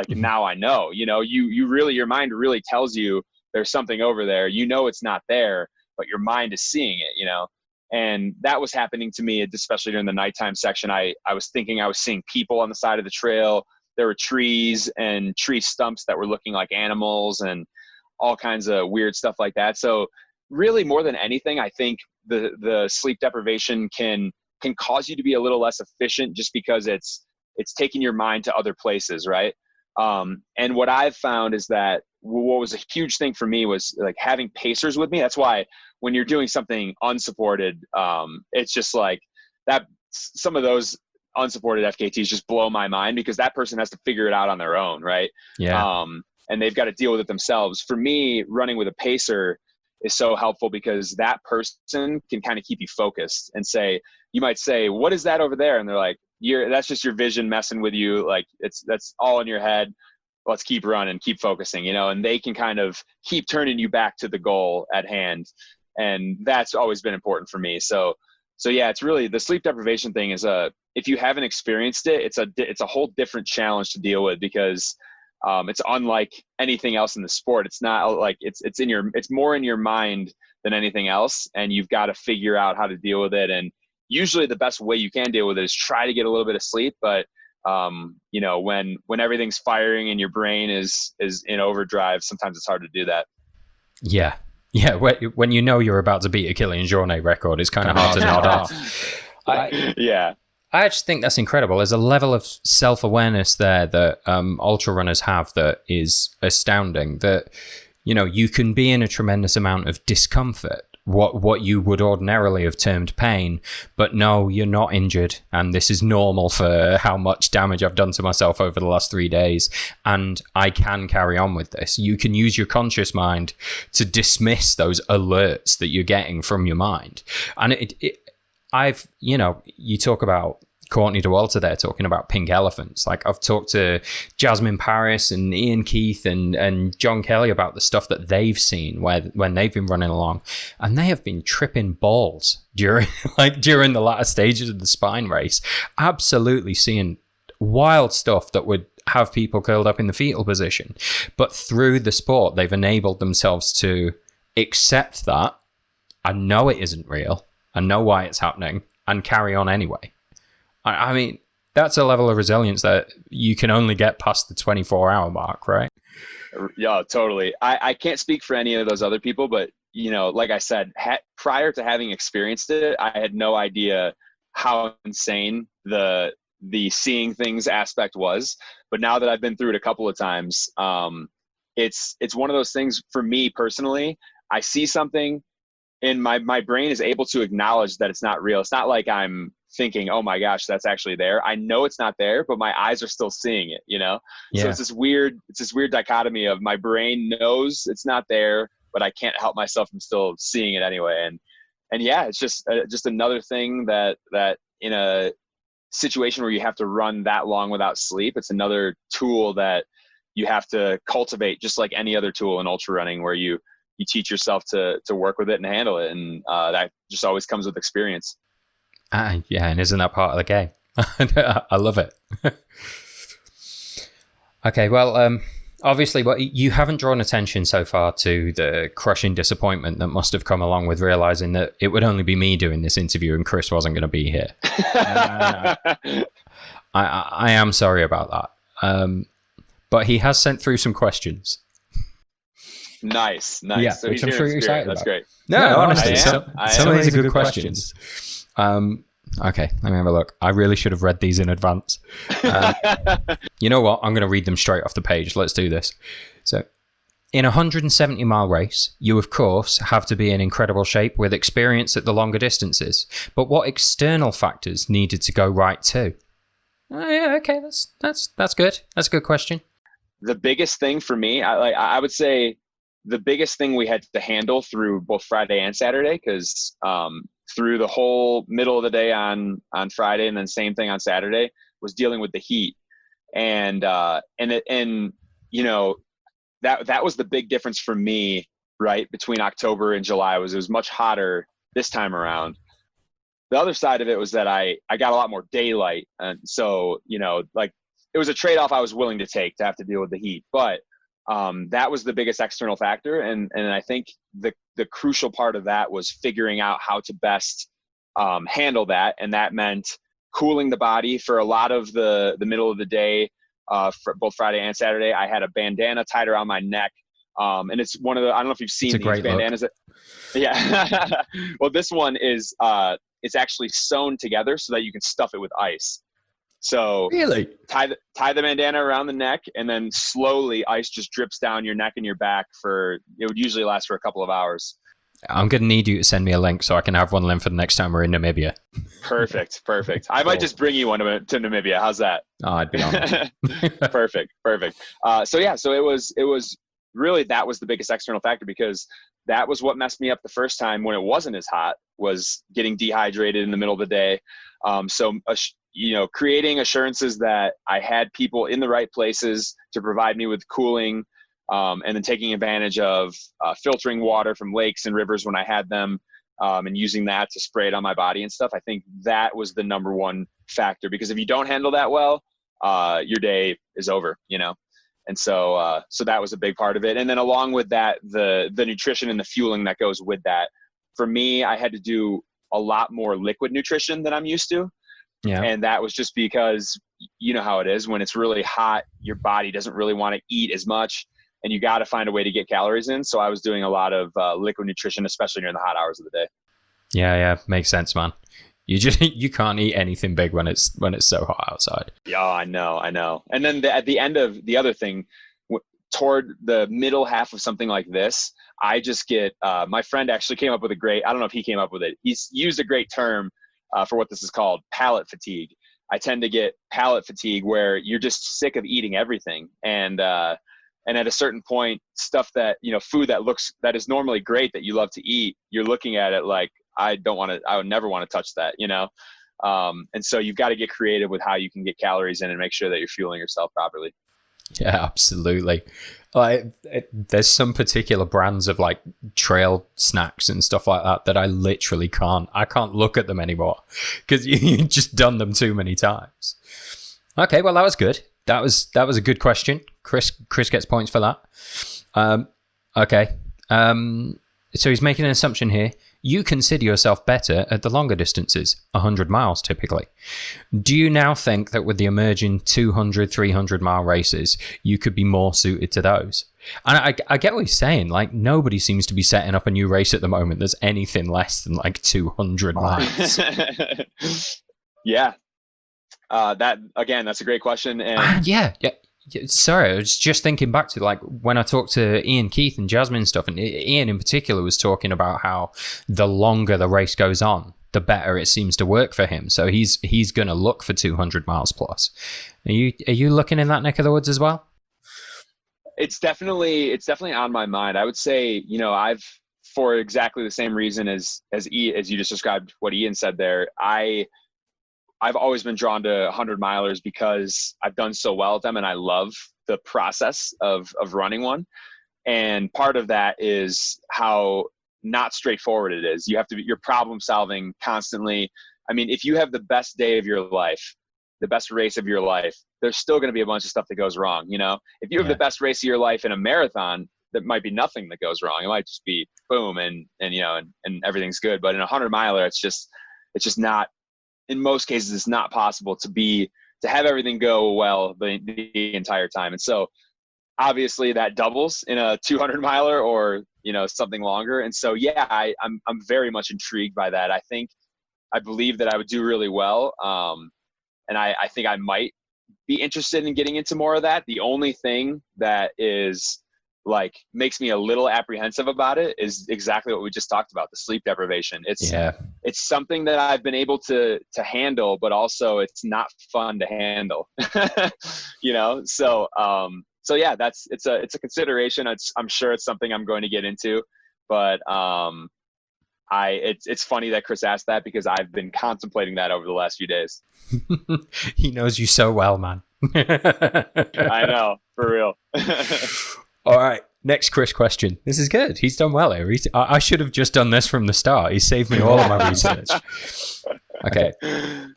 now I know, you really, your mind really tells you there's something over there, it's not there, but your mind is seeing it, and that was happening to me, especially during the nighttime section. I was thinking I was seeing people on the side of the trail. There were trees and tree stumps that were looking like animals and all kinds of weird stuff like that. So really more than anything, I think the sleep deprivation can cause you to be a little less efficient just because it's taking your mind to other places, right? And what I've found is that what was a huge thing for me was like having pacers with me. That's why when you're doing something unsupported, it's just like that. Some of those unsupported FKTs just blow my mind because that person has to figure it out on their own, right? Yeah. And they've got to deal with it themselves. For me, running with a pacer is so helpful because that person can kind of keep you focused and say, you might say, what is that over there? And they're like, that's just your vision messing with you. Like that's all in your head. Let's keep running, keep focusing, and they can kind of keep turning you back to the goal at hand. And that's always been important for me. So yeah, it's really the sleep deprivation thing is if you haven't experienced it, it's a whole different challenge to deal with because it's unlike anything else in the sport. It's not like it's more in your mind than anything else. And you've got to figure out how to deal with it. And usually the best way you can deal with it is try to get a little bit of sleep. But, when everything's firing and your brain is in overdrive, sometimes it's hard to do that. Yeah. Yeah. When you're about to beat a Kilian Jornet record, it's kind of hard to nod off. I just think that's incredible. There's a level of self-awareness there that ultra runners have that is astounding. That, you can be in a tremendous amount of discomfort, what you would ordinarily have termed pain, but no, you're not injured, and this is normal for how much damage I've done to myself over the last 3 days, and I can carry on with this. You can use your conscious mind to dismiss those alerts that you're getting from your mind. And you talk about Courtney Dauwalter there talking about pink elephants. Like, I've talked to Jasmine Paris and Ian Keith and John Kelly about the stuff that they've seen when they've been running along, and they have been tripping balls during the latter stages of the spine race, absolutely seeing wild stuff that would have people curled up in the fetal position. But through the sport, they've enabled themselves to accept that. I know it isn't real. I know why it's happening, and carry on anyway. I mean, that's a level of resilience that you can only get past the 24-hour mark, right? Yeah, totally. I can't speak for any of those other people, but, like I said, prior to having experienced it, I had no idea how insane the seeing things aspect was. But now that I've been through it a couple of times, it's one of those things for me personally. I see something and my brain is able to acknowledge that it's not real. It's not like I'm thinking, oh my gosh, that's actually there. I know it's not there, but my eyes are still seeing it, Yeah. So it's this weird dichotomy of my brain knows it's not there, but I can't help myself from still seeing it anyway. And yeah, it's just another thing that in a situation where you have to run that long without sleep, it's another tool that you have to cultivate, just like any other tool in ultra running, where you teach yourself to work with it and handle it. And that just always comes with experience. Yeah, and isn't that part of the game? I love it. Okay, well, obviously, you haven't drawn attention so far to the crushing disappointment that must have come along with realizing that it would only be me doing this interview and Chris wasn't going to be here. I am sorry about that. But he has sent through some questions. Nice. Yeah, so which I'm sure you're excited That's about. Great. No, honestly, some of these are good questions. Okay, let me have a look. I really should have read these in advance. You know what? I'm going to read them straight off the page. Let's do this. So, in a 170-mile race, you, of course, have to be in incredible shape with experience at the longer distances. But what external factors needed to go right too? Yeah, okay, that's good. That's a good question. The biggest thing for me, I would say the biggest thing we had to handle through both Friday and Saturday, because through the whole middle of the day on Friday and then same thing on Saturday, was dealing with the heat. And you know, that was the big difference for me, right, between October and July. It was much hotter this time around. The other side of it was that I got a lot more daylight. And so, you know, like, it was a trade-off I was willing to take to have to deal with the heat. But that was the biggest external factor. And I think the crucial part of that was figuring out how to best handle that. And that meant cooling the body for a lot of the middle of the day, for both Friday and Saturday. I had a bandana tied around my neck. And it's one of the, I don't know if you've seen these bandanas. Yeah. Well, this one is, it's actually sewn together so that you can stuff it with ice. So Really? tie the bandana around the neck, and then slowly ice just drips down your neck and your back it would usually last for a couple of hours. I'm going to need you to send me a link so I can have one of them for the next time we're in Namibia. Perfect. I might just bring you one to Namibia. How's that? Oh, I'd be honored. Perfect. So it was really, that was the biggest external factor, because that was what messed me up the first time when it wasn't as hot, was getting dehydrated in the middle of the day. Creating assurances that I had people in the right places to provide me with cooling, and then taking advantage of filtering water from lakes and rivers when I had them, and using that to spray it on my body and stuff. I think that was the number one factor, because if you don't handle that well, your day is over, And so that was a big part of it. And then along with that, the nutrition and the fueling that goes with that. For me, I had to do a lot more liquid nutrition than I'm used to. Yeah. And that was just because, you know how it is, when it's really hot, your body doesn't really want to eat as much, and you got to find a way to get calories in. So I was doing a lot of liquid nutrition, especially during the hot hours of the day. Yeah. Makes sense, man. You can't eat anything big when it's so hot outside. Yeah, I know. And then at the end of the other thing, toward the middle half of something like this, I just get, my friend actually came up with I don't know if he came up with it. He's used a great term for what this is called, palate fatigue. I tend to get palate fatigue, where you're just sick of eating everything. And at a certain point, stuff that, food that is normally great that you love to eat, you're looking at it like, I would never want to touch that, And so you've got to get creative with how you can get calories in and make sure that you're fueling yourself properly. Yeah, absolutely. There's some particular brands of like trail snacks and stuff like that I literally can't look at them anymore, because you've just done them too many times. Okay, well, that was good. That was a good question. Chris gets points for that. Okay. So he's making an assumption here. You consider yourself better at the longer distances, 100 miles typically. Do you now think that with the emerging 200, 300 mile races, you could be more suited to those? And I get what he's saying. Like, nobody seems to be setting up a new race at the moment that's anything less than like 200 miles. Yeah. That's a great question. And yeah. Sorry, I was just thinking back to like when I talked to Ian Keith and Jasmine stuff, and Ian in particular was talking about how the longer the race goes on, the better it seems to work for him. So he's going to look for 200 miles plus. Are you looking in that neck of the woods as well? It's definitely on my mind. I would say, I've, for exactly the same reason as you just described what Ian said there, I've always been drawn to 100 milers because I've done so well at them, and I love the process of running one. And part of that is how not straightforward it is. You're problem solving constantly. I mean, if you have the best day of your life, the best race of your life, there's still going to be a bunch of stuff that goes wrong. If you have the best race of your life in a marathon, there might be nothing that goes wrong. It might just be boom and everything's good. But in a 100 miler, it's just not. In most cases, it's not possible to have everything go well the entire time. And so obviously that doubles in a 200 miler or, something longer. And so, yeah, I'm very much intrigued by that. I believe that I would do really well. And I think I might be interested in getting into more of that. The only thing that is makes me a little apprehensive about it is exactly what we just talked about, the sleep deprivation. It's something that I've been able to handle, but also it's not fun to handle, So yeah, it's a consideration. I'm sure it's something I'm going to get into, but it's funny that Chris asked that, because I've been contemplating that over the last few days. He knows you so well, man. I know, for real. All right, next Chris question. This is good. He's done well here. I should have just done this from the start. He saved me all of my research. Okay.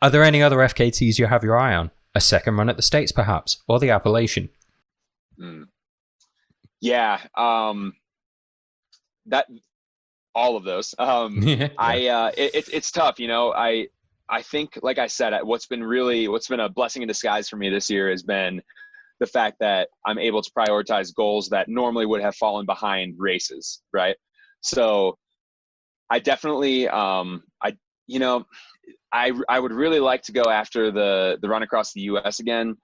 Are there any other FKTs you have your eye on? A second run at the States, perhaps, or the Appalachian? Yeah. That all of those. It's tough. I think, like I said, what's been a blessing in disguise for me this year has been the fact that I'm able to prioritize goals that normally would have fallen behind races. Right. So I definitely, I I would really like to go after the run across the US again.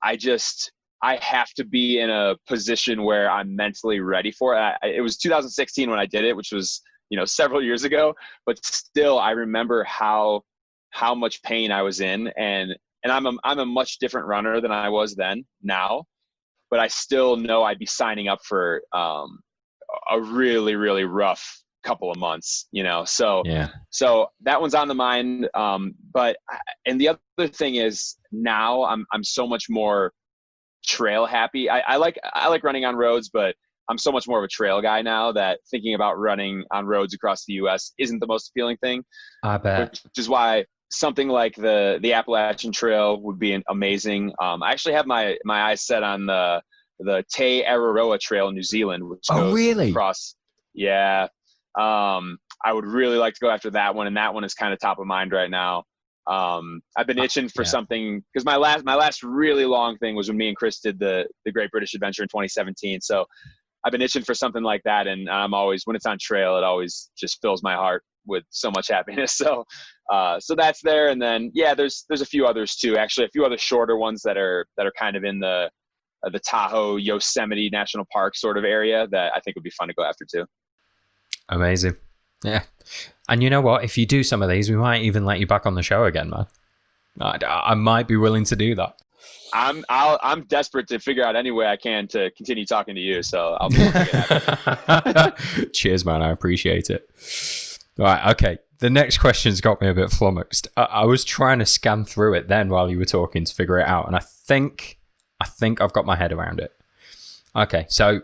I have to be in a position where I'm mentally ready for it. It was 2016 when I did it, which was, several years ago, but still I remember how much pain I was in, and I'm a much different runner than I was then now, but I still know I'd be signing up for a really, really rough couple of months, so Yeah. so that one's on the mind. And the other thing is, now I'm so much more trail happy. I like running on roads, but I'm so much more of a trail guy now that thinking about running on roads across the US isn't the most appealing thing. I bet. Which is why something like the Appalachian Trail would be amazing. I actually have my eyes set on the Tahoe Trail in New Zealand, which goes really? across. Yeah. I would really like to go after that one, and that one is kind of top of mind right now. I've been itching for something, because my last really long thing was when me and Chris did the Great British Adventure in 2017. So I've been itching for something like that, and I'm always, when it's on trail, it always just fills my heart with so much happiness. So that's there. And then, there's a few others too, actually, a few other shorter ones that are kind of in the Tahoe Yosemite National Park sort of area that I think would be fun to go after too. Amazing. Yeah. And you know what? If you do some of these, we might even let you back on the show again, man. I might be willing to do that. I'm desperate to figure out any way I can to continue talking to you. So I'll be able to get after it. Cheers, man. I appreciate it. All right. Okay. The next question's got me a bit flummoxed. I was trying to scan through it then while you were talking to figure it out, and I think I've got my head around it. Okay. So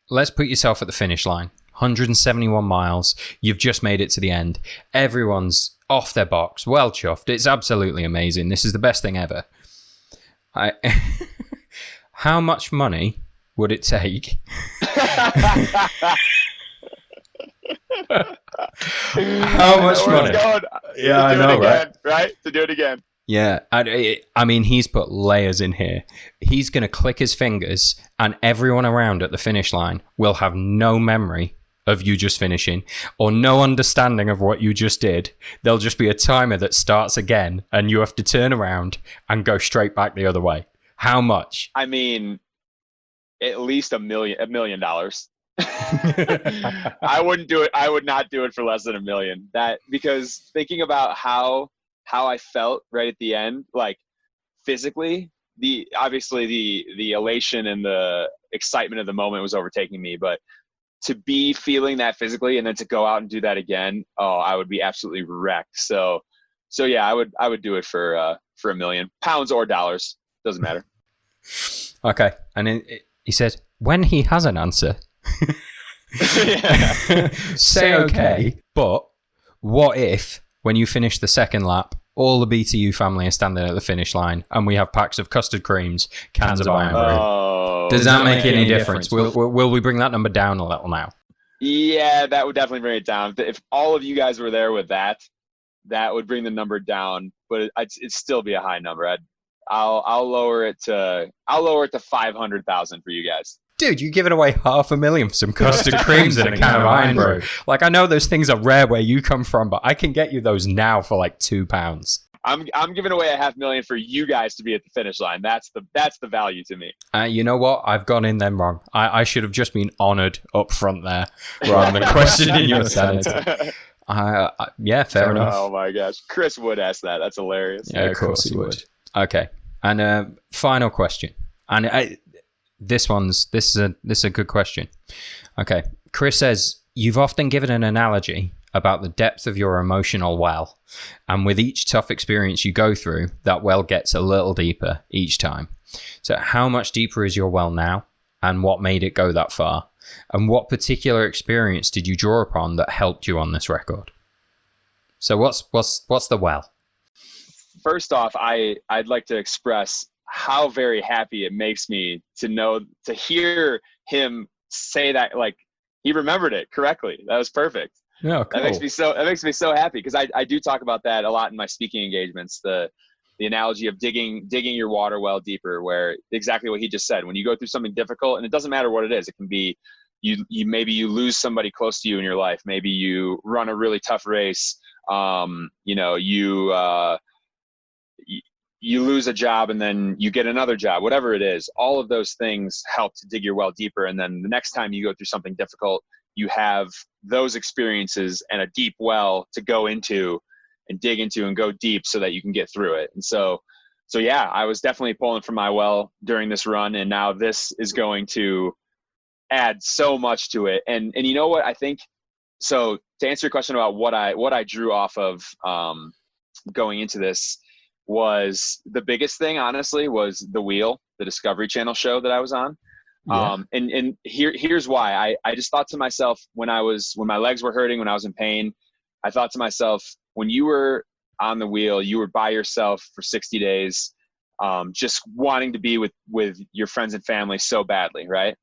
let's put yourself at the finish line. 171 miles. You've just made it to the end. Everyone's off their box. Well chuffed. It's absolutely amazing. This is the best thing ever. How much money would it take? How much money? Yeah, I know, right? To do it again. Yeah, I mean, he's put layers in here. He's going to click his fingers, and everyone around at the finish line will have no memory of you just finishing, or no understanding of what you just did. There'll just be a timer that starts again, and you have to turn around and go straight back the other way. How much? I mean, at least $1 million. I wouldn't do it. I would not do it for less than $1 million. Because thinking about how I felt right at the end, like physically, obviously the elation and the excitement of the moment was overtaking me, but to be feeling that physically and then to go out and do that again, I would be absolutely wrecked. So yeah, I would do it for $1 million, pounds or dollars, doesn't matter. Okay, and he said when he has an answer, say okay. But what if when you finish the second lap, all the BTU family are standing at the finish line, and we have packs of custard creams, cans of Iron Brew? Does that make any difference? Will we bring that number down a little now? Yeah, that would definitely bring it down. If all of you guys were there with that would bring the number down, but it'd still be a high number. I'll lower it to 500,000 for you guys. Dude, you're giving away $500,000 for some custard creams and a can of Iron Brew. Like, I know those things are rare where you come from, but I can get you those now for like £2. I'm giving away $500,000 for you guys to be at the finish line. That's the value to me. You know what? I've gone in then wrong. I should have just been honoured up front there rather than questioning your sanity. Yeah, fair enough. Oh my gosh, Chris would ask that. That's hilarious. Yeah, of course he would. Okay, and final question, and this is a good question. Okay, Chris says you've often given an analogy about the depth of your emotional well, and with each tough experience you go through, that well gets a little deeper each time. So how much deeper is your well now, and what made it go that far, and what particular experience did you draw upon that helped you on this record? So what's the well? First off, I'd like to express how very happy it makes me to hear him say that, like, he remembered it correctly. That was perfect. Yeah, cool. That makes me so happy, because I do talk about that a lot in my speaking engagements. The analogy of digging your water well deeper, where exactly what he just said. When you go through something difficult, and it doesn't matter what it is, it can be you maybe you lose somebody close to you in your life, maybe you run a really tough race, You know, you lose a job and then you get another job, whatever it is. All of those things help to dig your well deeper. And then the next time you go through something difficult, you have those experiences and a deep well to go into and dig into and go deep so that you can get through it. And so yeah, I was definitely pulling from my well during this run. And now this is going to add so much to it. And you know what I think? So to answer your question about what I drew off of going into this, was the biggest thing, honestly, was The Wheel, the Discovery Channel show that I was on. Yeah. And here's why. I just thought to myself, when my legs were hurting, when I was in pain, I thought to myself, when you were on the wheel, you were by yourself for 60 days, just wanting to be with your friends and family so badly, right?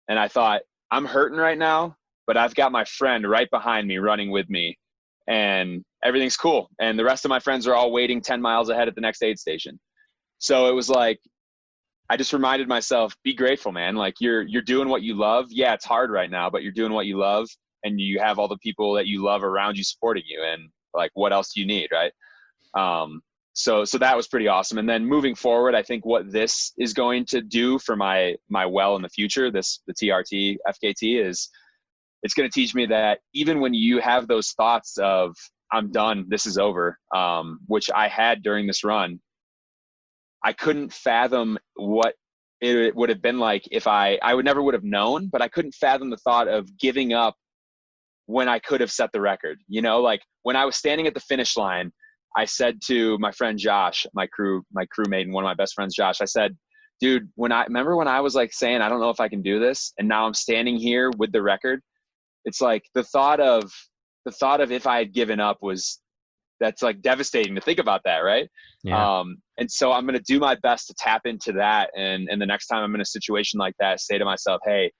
And I thought, I'm hurting right now, but I've got my friend right behind me running with me, and everything's cool. And the rest of my friends are all waiting 10 miles ahead at the next aid station. So it was like, I just reminded myself, be grateful, man. Like you're doing what you love. Yeah, it's hard right now, but you're doing what you love, and you have all the people that you love around you supporting you. And like, what else do you need? Right. So that was pretty awesome. And then moving forward, I think what this is going to do for my well in the future, the TRT FKT, is it's going to teach me that even when you have those thoughts of, I'm done, this is over, which I had during this run, I couldn't fathom what it would have been like if I would have known, but I couldn't fathom the thought of giving up when I could have set the record. You know, like when I was standing at the finish line, I said to my friend Josh, my crewmate and one of my best friends, Josh, I said, dude, remember when I was like saying, I don't know if I can do this, and now I'm standing here with the record. It's like the thought of if I had given up that's like devastating to think about that. Right. Yeah. And so I'm going to do my best to tap into that. And the next time I'm in a situation like that, say to myself, hey,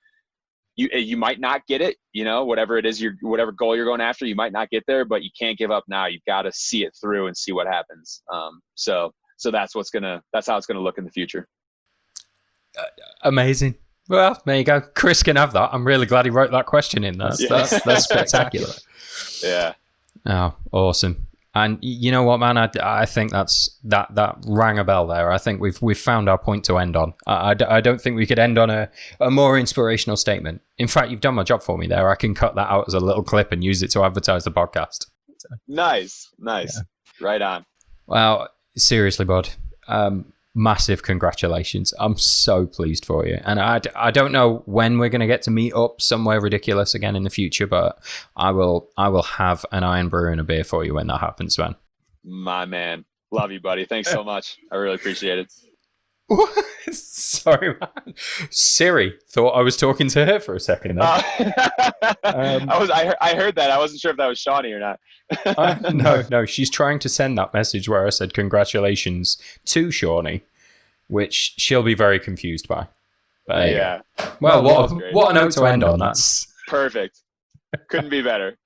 you might not get it, you know, whatever it is, whatever goal you're going after, you might not get there, but you can't give up now. You've got to see it through and see what happens. So that's how it's going to look in the future. Amazing. Well, there you go. Chris can have that. I'm really glad he wrote that question in. That's spectacular. Yeah. Oh, awesome. And you know what, man? I think that rang a bell there. I think we've found our point to end on. I don't think we could end on a more inspirational statement. In fact, you've done my job for me there. I can cut that out as a little clip and use it to advertise the podcast. So, nice. Yeah. Right on. Well, seriously, bud. Massive congratulations. I'm so pleased for you. And I don't know when we're going to get to meet up somewhere ridiculous again in the future, but I will have an Iron Brew and a beer for you when that happens, man. My man. Love you, buddy. Thanks so much. I really appreciate it. Sorry, man. Siri thought I was talking to her for a second. I heard that. I wasn't sure if that was Shawnee or not. No. She's trying to send that message where I said congratulations to Shawnee, which she'll be very confused by. But, yeah. Well, what a note to end on. That's perfect. Couldn't be better.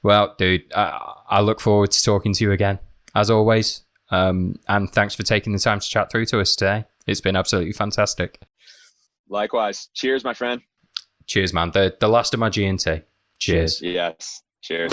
Well, dude, I look forward to talking to you again, as always. And thanks for taking the time to chat through to us today. It's been absolutely fantastic. Likewise. Cheers, my friend. Cheers, man. The last of my G&T. Cheers. Yes. Cheers.